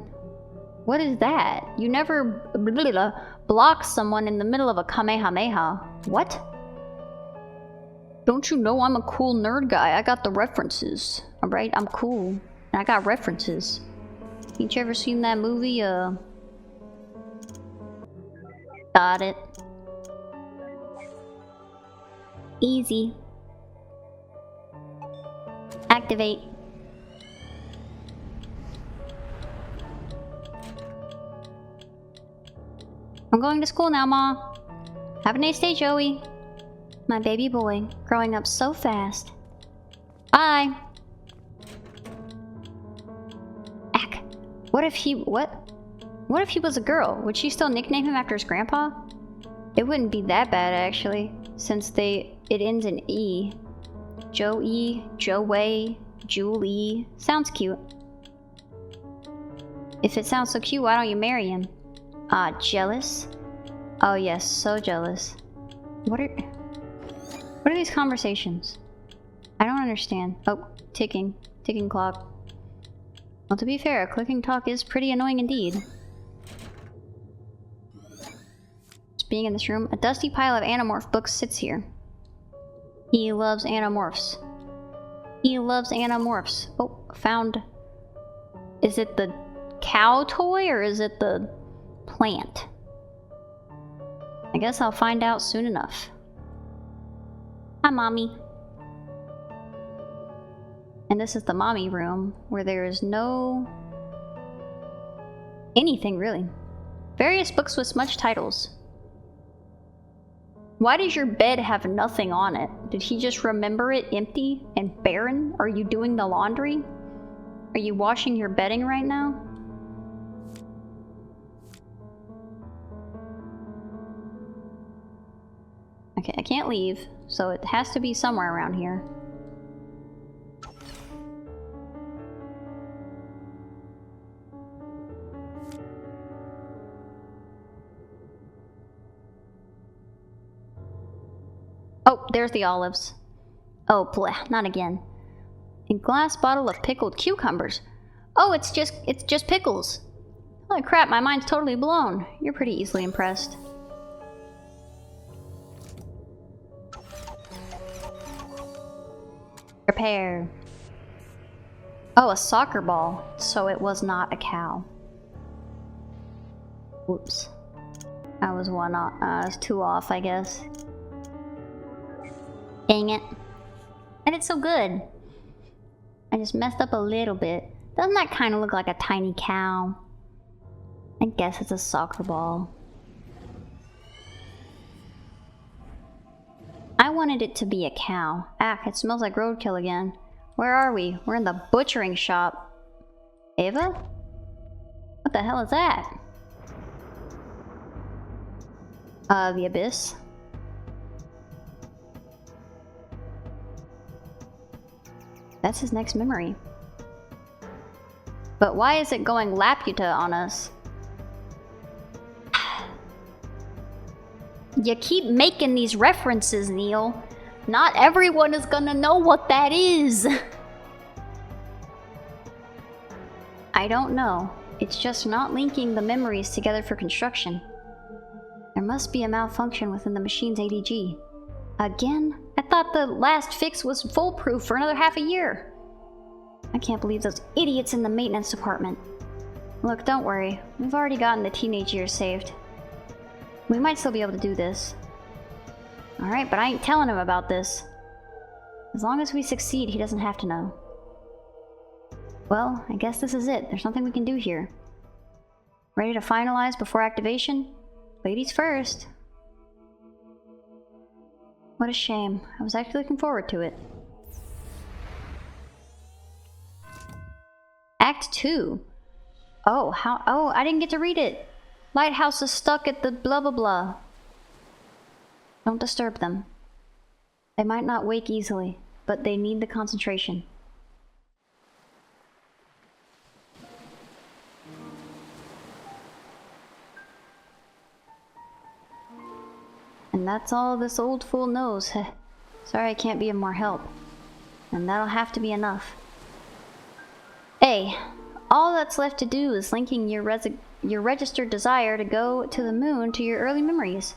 What is that? You never block someone in the middle of a Kamehameha. What? Don't you know I'm a cool nerd guy? I got the references. Alright, I'm cool. And I got references. Ain't you ever seen that movie, Got it. Easy. Activate. I'm going to school now, Ma. Have a nice day, Joey. My baby boy, growing up so fast. Bye. Ack. What if he was a girl? Would she still nickname him after his grandpa? It wouldn't be that bad, actually, since it ends in E. Joey, Joey, Julie. Sounds cute. If it sounds so cute, why don't you marry him? Ah, jealous? Oh yes, so jealous. What are these conversations? I don't understand. Oh, ticking. Ticking clock. Well, to be fair, clicking talk is pretty annoying indeed. Just being in this room, a dusty pile of Animorph books sits here. He loves Animorphs. He loves Animorphs. Oh, found... Is it the cow toy or is it the plant? I guess I'll find out soon enough. Hi, Mommy. And this is the mommy room, where there is no... anything, really. Various books with smudged titles. Why does your bed have nothing on it? Did he just remember it empty and barren? Are you doing the laundry? Are you washing your bedding right now? Okay, I can't leave, so it has to be somewhere around here. Oh, there's the olives. Oh, bleh, not again. A glass bottle of pickled cucumbers. Oh, it's just pickles. Holy crap, my mind's totally blown. You're pretty easily impressed. Prepare. Oh, a soccer ball. So it was not a cow. Whoops. I was one off. I was two off, I guess. Dang it. And it's so good. I just messed up a little bit. Doesn't that kind of look like a tiny cow? I guess it's a soccer ball. I wanted it to be a cow. Ah, it smells like roadkill again. Where are we? We're in the butchering shop. Ava? What the hell is that? The abyss. That's his next memory. But why is it going Laputa on us? You keep making these references, Neil. Not everyone is gonna know what that is. I don't know. It's just not linking the memories together for construction. There must be a malfunction within the machine's ADG. Again? I thought the last fix was foolproof for another half a year. I can't believe those idiots in the maintenance department. Look, don't worry. We've already gotten the teenage years saved. We might still be able to do this. Alright, but I ain't telling him about this. As long as we succeed, he doesn't have to know. Well, I guess this is it. There's nothing we can do here. Ready to finalize before activation? Ladies first. What a shame. I was actually looking forward to it. Act 2. Oh, I didn't get to read it. Lighthouse is stuck at the blah blah blah. Don't disturb them. They might not wake easily, but they need the concentration. And that's all this old fool knows. Sorry I can't be of more help. And that'll have to be enough. Hey, all that's left to do is linking your registered desire to go to the moon to your early memories.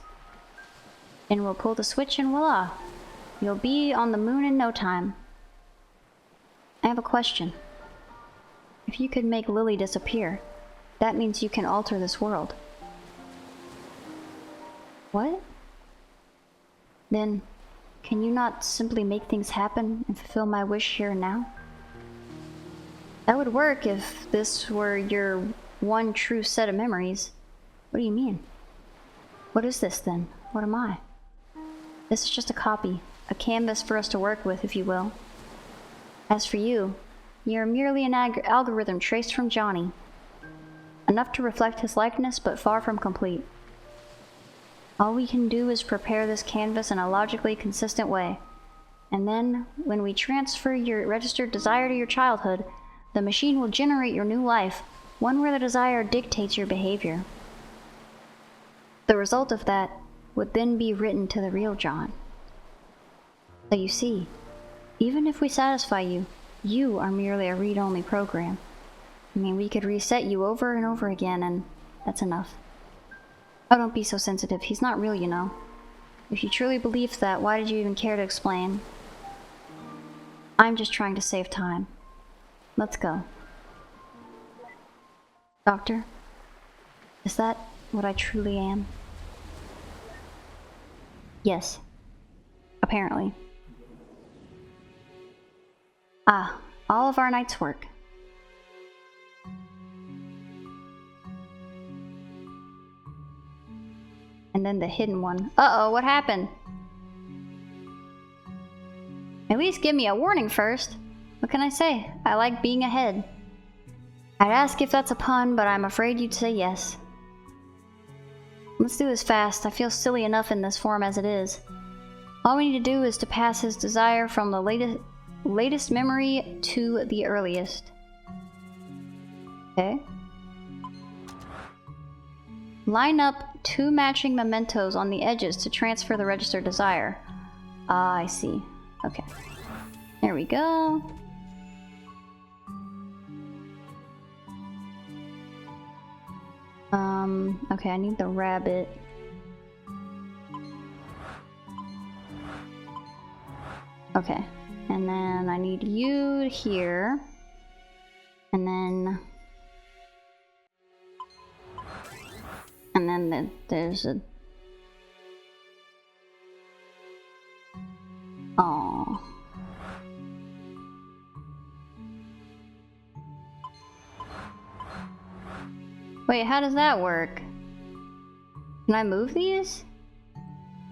And we'll pull the switch and voila. You'll be on the moon in no time. I have a question. If you could make Lily disappear, that means you can alter this world. What? Then, can you not simply make things happen and fulfill my wish here and now? That would work if this were your one true set of memories. What do you mean? What is this then? What am I? This is just a copy, a canvas for us to work with, if you will. As for you, you're merely an algorithm traced from Johnny. Enough to reflect his likeness, but far from complete. All we can do is prepare this canvas in a logically consistent way. And then, when we transfer your registered desire to your childhood, the machine will generate your new life, one where the desire dictates your behavior. The result of that would then be written to the real John. So you see, even if we satisfy you, you are merely a read-only program. I mean, we could reset you over and over again, and that's enough. Oh, don't be so sensitive. He's not real, you know. If you truly believed that, why did you even care to explain? I'm just trying to save time. Let's go. Doctor, is that what I truly am? Yes. Apparently. Ah, all of our night's work. And then the hidden one. Uh-oh, what happened? At least give me a warning first. What can I say? I like being ahead. I'd ask if that's a pun, but I'm afraid you'd say yes. Let's do this fast. I feel silly enough in this form as it is. All we need to do is to pass his desire from the latest memory to the earliest. Okay. Line up 2 matching mementos on the edges to transfer the registered desire. Ah, I see. Okay. There we go. Okay, I need the rabbit. Okay, and then I need you here. And then there's a... Aww. Wait, how does that work? Can I move these?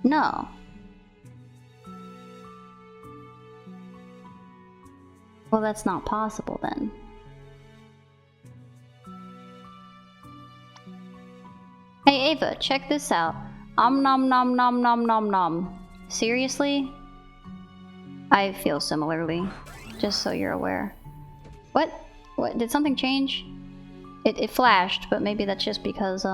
No. Well, that's not possible then. Hey Ava, check this out. Nom nom nom nom nom nom. Seriously? I feel similarly, just so you're aware. What? What? Did something change? It flashed, but maybe that's just because,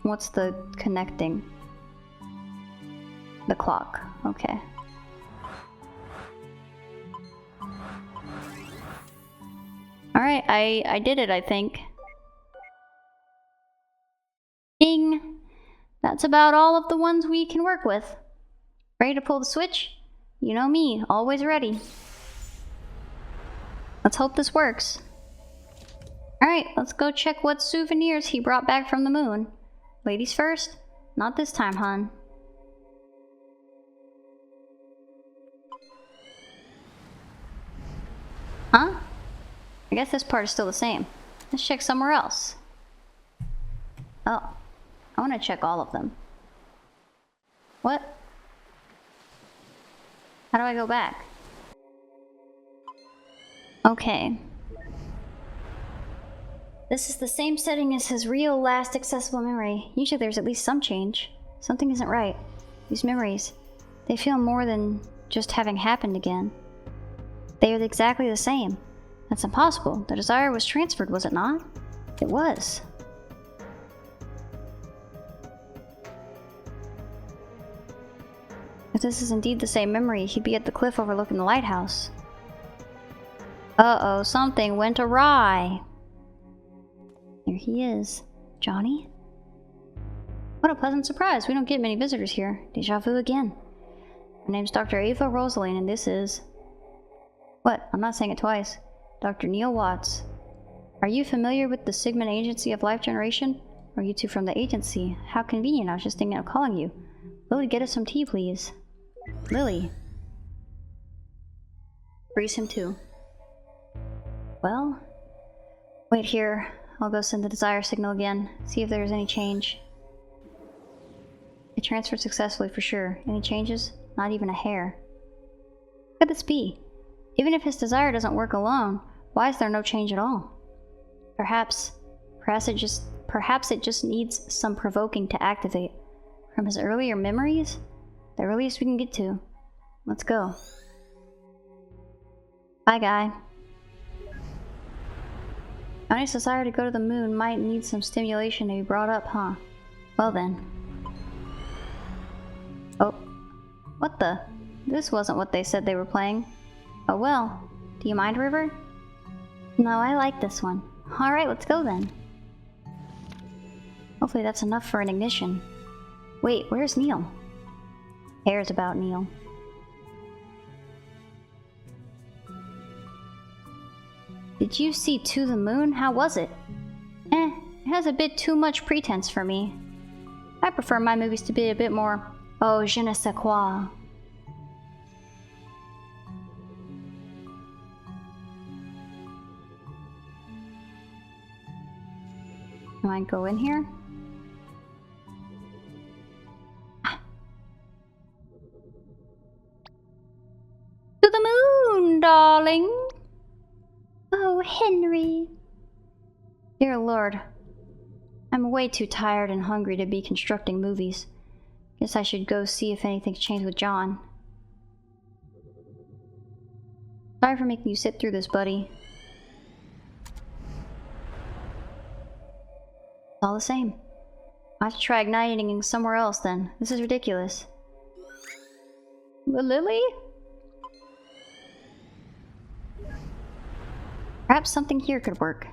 what's the connecting? The clock. Okay. Alright, I did it, I think. Ding! That's about all of the ones we can work with. Ready to pull the switch? You know me, always ready. Let's hope this works. Alright, let's go check what souvenirs he brought back from the moon. Ladies first? Not this time, hun. Huh? I guess this part is still the same. Let's check somewhere else. Oh, I want to check all of them. What? How do I go back? Okay. This is the same setting as his real last accessible memory. Usually there's at least some change. Something isn't right. These memories, they feel more than just having happened again. They are exactly the same. That's impossible. The desire was transferred, was it not? It was. If this is indeed the same memory, he'd be at the cliff overlooking the lighthouse. Uh-oh, something went awry. There he is. Johnny? What a pleasant surprise. We don't get many visitors here. Deja vu again. My name's Dr. Ava Rosalene, and this is... What? I'm not saying it twice. Dr. Neil Watts. Are you familiar with the Sigmund Agency of Life Generation? Or are you two from the agency? How convenient, I was just thinking of calling you. Lily, get us some tea, please. Lily. Freeze him too. Well, wait here. I'll go send the desire signal again, see if there's any change. It transferred successfully for sure. Any changes? Not even a hair. What could this be? Even if his desire doesn't work alone, why is there no change at all? Perhaps it just needs some provoking to activate. From his earlier memories? The earliest we can get to. Let's go. Bye, guy. Johnny's desire to go to the moon might need some stimulation to be brought up, huh? Well then. Oh. What the? This wasn't what they said they were playing. Oh well. Do you mind, River? No, I like this one. Alright, let's go then. Hopefully that's enough for an ignition. Wait, where's Neil? Cares about Neil. Did you see To the Moon? How was it? It has a bit too much pretense for me. I prefer my movies to be a bit more, oh, je ne sais quoi. Can I go in here? To the moon, darling! Oh, Henry. Dear Lord. I'm way too tired and hungry to be constructing movies. Guess I should go see if anything's changed with John. Sorry for making you sit through this, buddy. It's all the same. I have to try igniting somewhere else then. This is ridiculous. Lily? Perhaps something here could work.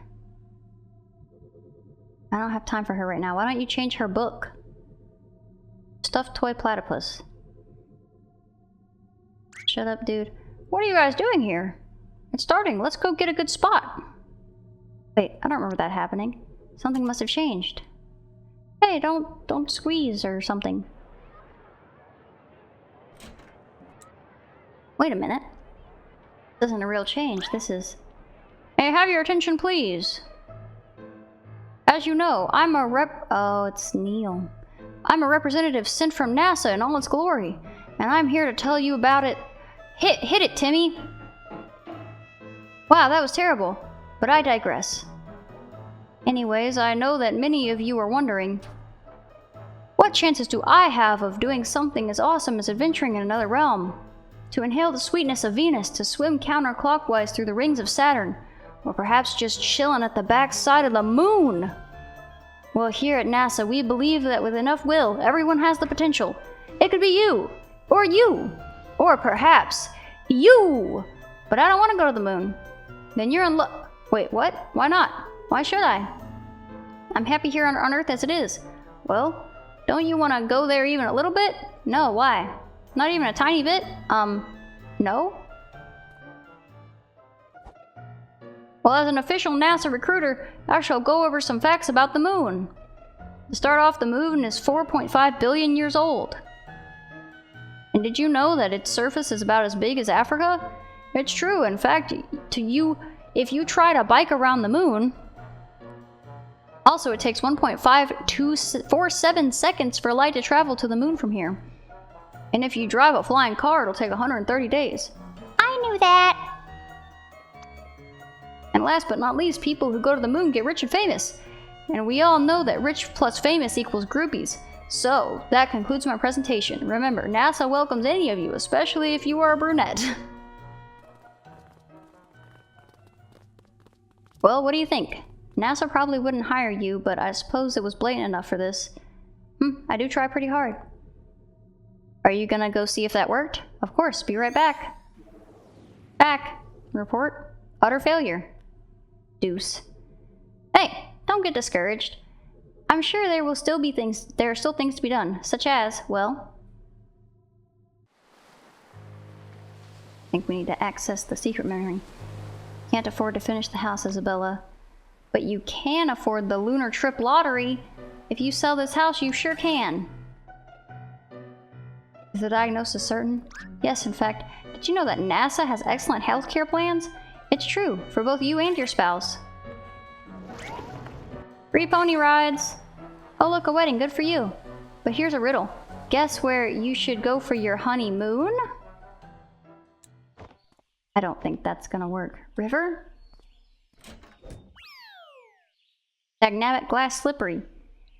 I don't have time for her right now. Why don't you change her book? Stuffed toy platypus. Shut up, dude. What are you guys doing here? It's starting. Let's go get a good spot. Wait, I don't remember that happening. Something must have changed. Hey, don't squeeze or something. Wait a minute. This isn't a real change. This is... May I have your attention, please? As you know, I'm a Oh, it's Neil. I'm a representative sent from NASA in all its glory, and I'm here to tell you about it. Hit it, Timmy! Wow, that was terrible, but I digress. Anyways, I know that many of you are wondering, what chances do I have of doing something as awesome as adventuring in another realm? To inhale the sweetness of Venus, to swim counterclockwise through the rings of Saturn, or perhaps just chilling at the backside of the moon? Well, here at NASA, we believe that with enough will, everyone has the potential. It could be you, or perhaps you! But I don't want to go to the moon. Then you're in luck. Wait, what? Why not? Why should I? I'm happy here on Earth as it is. Well, don't you want to go there even a little bit? No, why? Not even a tiny bit? No? Well, as an official NASA recruiter, I shall go over some facts about the moon. To start off, the moon is 4.5 billion years old. And did you know that its surface is about as big as Africa? It's true. In fact, if you try to bike around the moon... Also, it takes 1.5247 seconds for light to travel to the moon from here. And if you drive a flying car, it'll take 130 days. I knew that! And last but not least, people who go to the moon get rich and famous. And we all know that rich plus famous equals groupies. So, that concludes my presentation. Remember, NASA welcomes any of you, especially if you are a brunette. Well, what do you think? NASA probably wouldn't hire you, but I suppose it was blatant enough for this. I do try pretty hard. Are you gonna go see if that worked? Of course, be right back. Back. Report. Utter failure. Deuce. Hey, don't get discouraged. I'm sure there are still things to be done, such as, well... think we need to access the secret memory. Can't afford to finish the house, Isabella. But you can afford the lunar trip lottery. If you sell this house, you sure can. Is the diagnosis certain? Yes, in fact. Did you know that NASA has excellent healthcare plans? It's true, for both you and your spouse. Free pony rides! Oh look, a wedding, good for you. But here's a riddle. Guess where you should go for your honeymoon? I don't think that's gonna work. River? Dynamic glass slippery.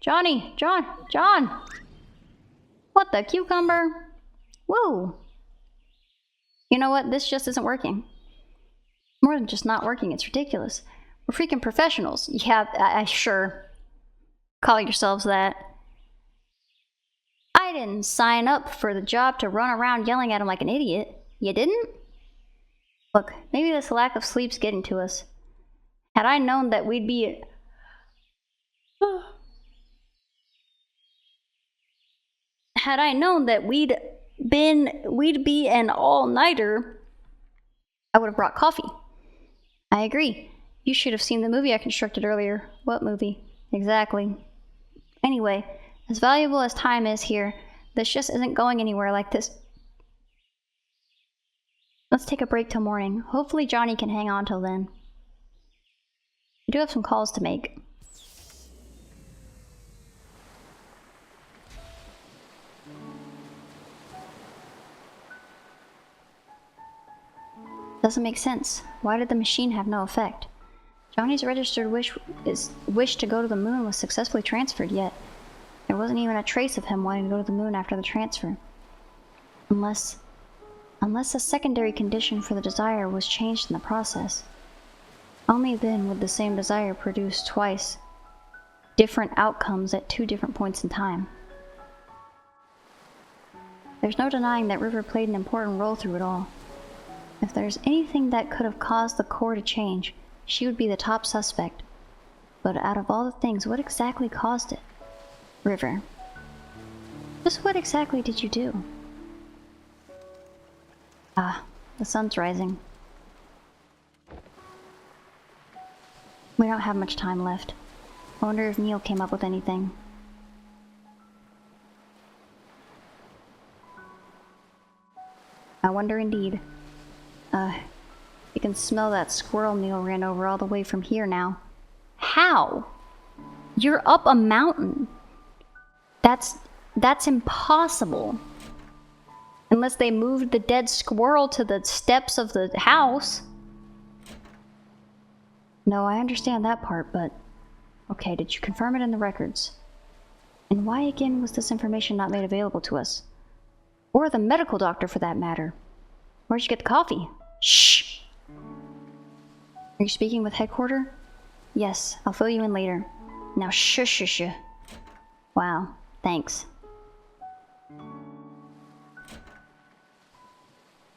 Johnny! John! What the cucumber? Woo! You know what? This just isn't working. More than just not working, it's ridiculous. We're freaking professionals. Yeah, I sure. Call yourselves that. I didn't sign up for the job to run around yelling at him like an idiot. You didn't? Look, maybe this lack of sleep's getting to us. Had I known that we'd be... Had I known that we'd be an all-nighter, I would have brought coffee. I agree. You should have seen the movie I constructed earlier. What movie? Exactly. Anyway, as valuable as time is here, this just isn't going anywhere like this. Let's take a break till morning. Hopefully Johnny can hang on till then. I do have some calls to make. Doesn't make sense. Why did the machine have no effect? Johnny's registered wish to go to the moon was successfully transferred, yet there wasn't even a trace of him wanting to go to the moon after the transfer. Unless a secondary condition for the desire was changed in the process. Only then would the same desire produce twice different outcomes at two different points in time. There's no denying that River played an important role through it all. If there's anything that could have caused the core to change, she would be the top suspect. But out of all the things, what exactly caused it? River. Just what exactly did you do? Ah, the sun's rising. We don't have much time left. I wonder if Neil came up with anything. I wonder indeed. You can smell that squirrel Neil ran over all the way from here now. How? You're up a mountain. That's impossible. Unless they moved the dead squirrel to the steps of the house. No, I understand that part, but... Okay, did you confirm it in the records? And why again was this information not made available to us? Or the medical doctor, for that matter? Where'd you get the coffee? Shh! Are you speaking with headquarters? Yes, I'll fill you in later. Now shush. Wow, thanks.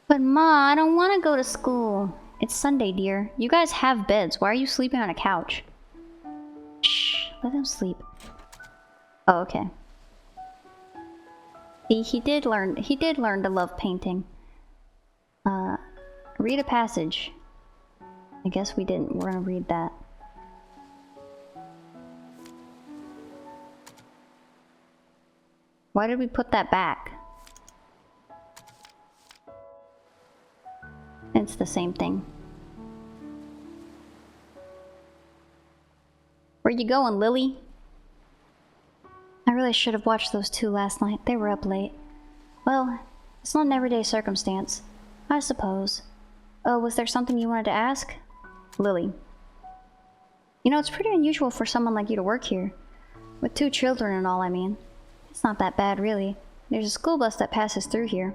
But Ma, I don't want to go to school. It's Sunday, dear. You guys have beds. Why are you sleeping on a couch? Shh, let him sleep. Oh, okay. See, he did learn to love painting. Read a passage. I guess we didn't. We're gonna read that. Why did we put that back? It's the same thing. Where you going, Lily? I really should have watched those two last night. They were up late. Well, it's not an everyday circumstance, I suppose. Oh, was there something you wanted to ask? Lily. You know, it's pretty unusual for someone like you to work here. With 2 children and all, I mean. It's not that bad, really. There's a school bus that passes through here.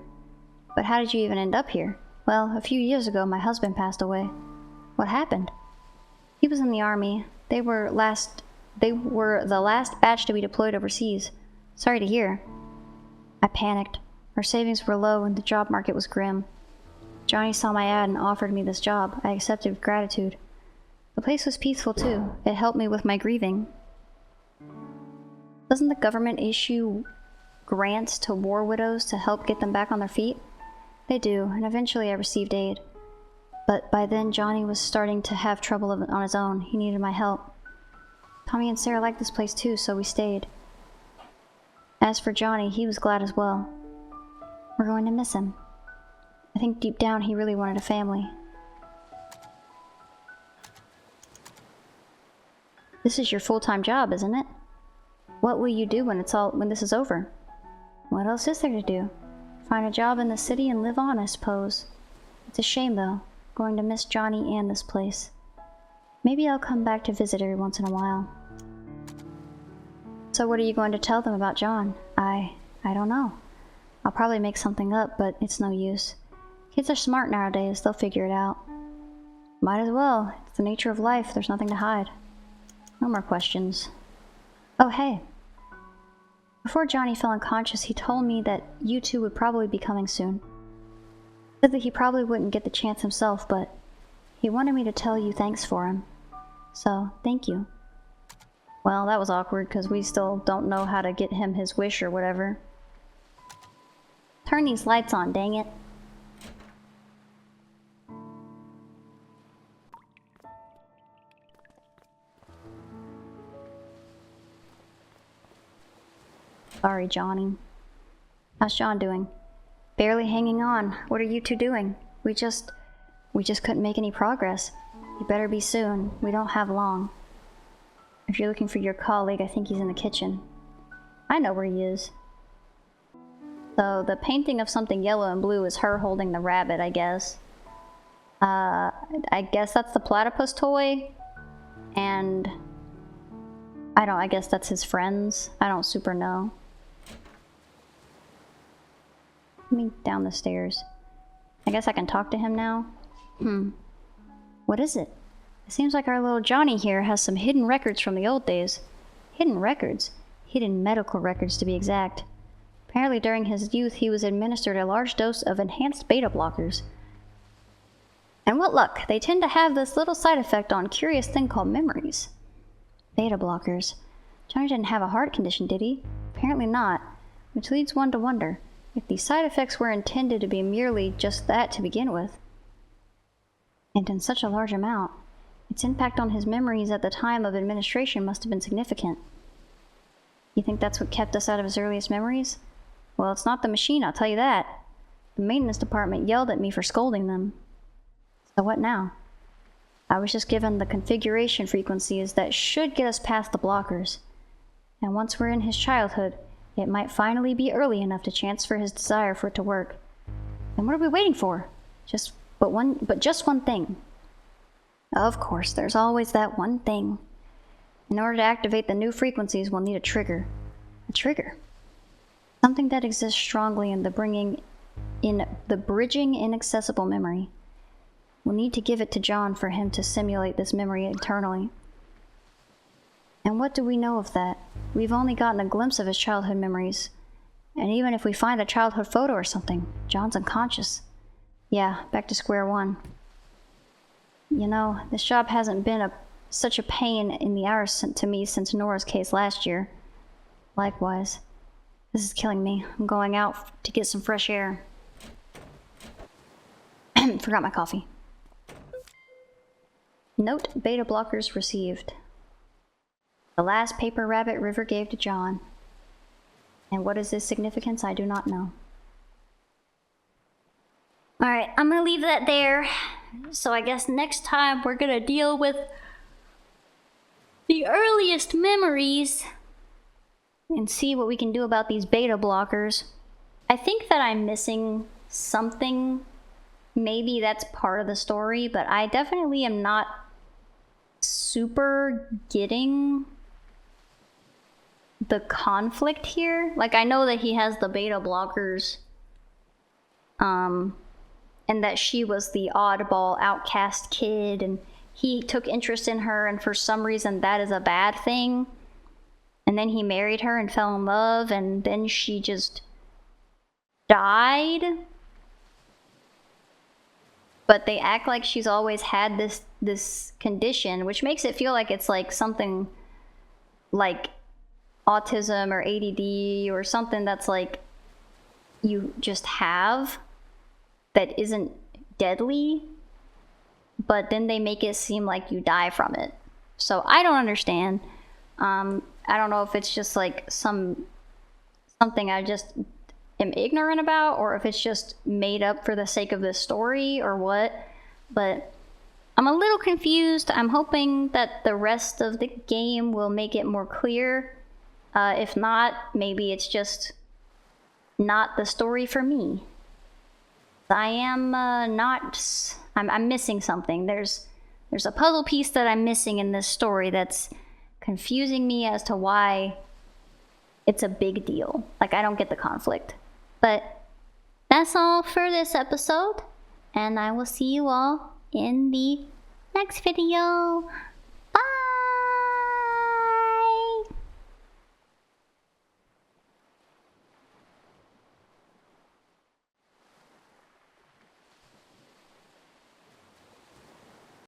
But how did you even end up here? Well, a few years ago, my husband passed away. What happened? He was in the army. They were the last batch to be deployed overseas. Sorry to hear. I panicked. Our savings were low and the job market was grim. Johnny saw my ad and offered me this job. I accepted with gratitude. The place was peaceful too. It helped me with my grieving. Doesn't the government issue grants to war widows to help get them back on their feet? they do, and eventually I received aid. But by then, Johnny was starting to have trouble on his own. He needed my help. Tommy and Sarah liked this place too, so we stayed. As for Johnny, he was glad as well. We're going to miss him. I think deep down he really wanted a family. This is your full-time job, isn't it? What will you do when this is over? What else is there to do? Find a job in the city and live on, I suppose. It's a shame, though, going to miss Johnny and this place. Maybe I'll come back to visit every once in a while. So what are you going to tell them about John? I don't know. I'll probably make something up, but it's no use. Kids are smart nowadays, they'll figure it out. Might as well. It's the nature of life, there's nothing to hide. No more questions. Oh, hey. Before Johnny fell unconscious, he told me that you two would probably be coming soon. Said that he probably wouldn't get the chance himself, but he wanted me to tell you thanks for him. So, thank you. Well, that was awkward, because we still don't know how to get him his wish or whatever. Turn these lights on, dang it. Sorry, Johnny. How's John doing? Barely hanging on. What are you two doing? We just couldn't make any progress. You better be soon. We don't have long. If you're looking for your colleague, I think he's in the kitchen. I know where he is. So the painting of something yellow and blue is her holding the rabbit, I guess. I guess that's the platypus toy. And I guess that's his friends. I don't super know. Let me down the stairs. I guess I can talk to him now. What is it? It seems like our little Johnny here has some hidden records from the old days. Hidden records? Hidden medical records, to be exact. Apparently during his youth he was administered a large dose of enhanced beta blockers. And what luck! They tend to have this little side effect on a curious thing called memories. Beta blockers. Johnny didn't have a heart condition, did he? Apparently not. Which leads one to wonder if these side effects were intended to be merely just that to begin with. And in such a large amount, its impact on his memories at the time of administration must have been significant. You think that's what kept us out of his earliest memories? Well, it's not the machine, I'll tell you that. The maintenance department yelled at me for scolding them. So what now? I was just given the configuration frequencies that should get us past the blockers. And once we're in his childhood, it might finally be early enough to chance for his desire for it to work. And what are we waiting for? Just one thing. Of course, there's always that one thing. In order to activate the new frequencies, we'll need a trigger. A trigger. Something that exists strongly in the bridging inaccessible memory. We'll need to give it to John for him to simulate this memory internally. And what do we know of that? We've only gotten a glimpse of his childhood memories. And even if we find a childhood photo or something, John's unconscious. Yeah, back to square one. You know, this job hasn't been such a pain in the arse to me since Nora's case last year. Likewise. This is killing me. I'm going out to get some fresh air. Forgot my coffee. Note, beta blockers received. The last paper rabbit River gave to John. And what is its significance, I do not know. Alright, I'm gonna leave that there. So I guess next time we're gonna deal with the earliest memories and see what we can do about these beta blockers. I think that I'm missing something. Maybe that's part of the story, but I definitely am not super getting the conflict here. Like, I know that he has the beta blockers, and that she was the oddball outcast kid, and he took interest in her, and for some reason that is a bad thing. And then he married her and fell in love, and then she just died. But they act like she's always had this condition, which makes it feel like it's like something like autism or ADD or something that's like you just have. that isn't deadly, but then they make it seem like you die from it. So I don't understand. I don't know if it's just like something I just am ignorant about, or if it's just made up for the sake of this story or what, but I'm a little confused. I'm hoping that the rest of the game will make it more clear. If not, maybe it's just not the story for me. I am not. I'm missing something. There's a puzzle piece that I'm missing in this story that's confusing me as to why it's a big deal. Like, I don't get the conflict. But that's all for this episode, and I will see you all in the next video.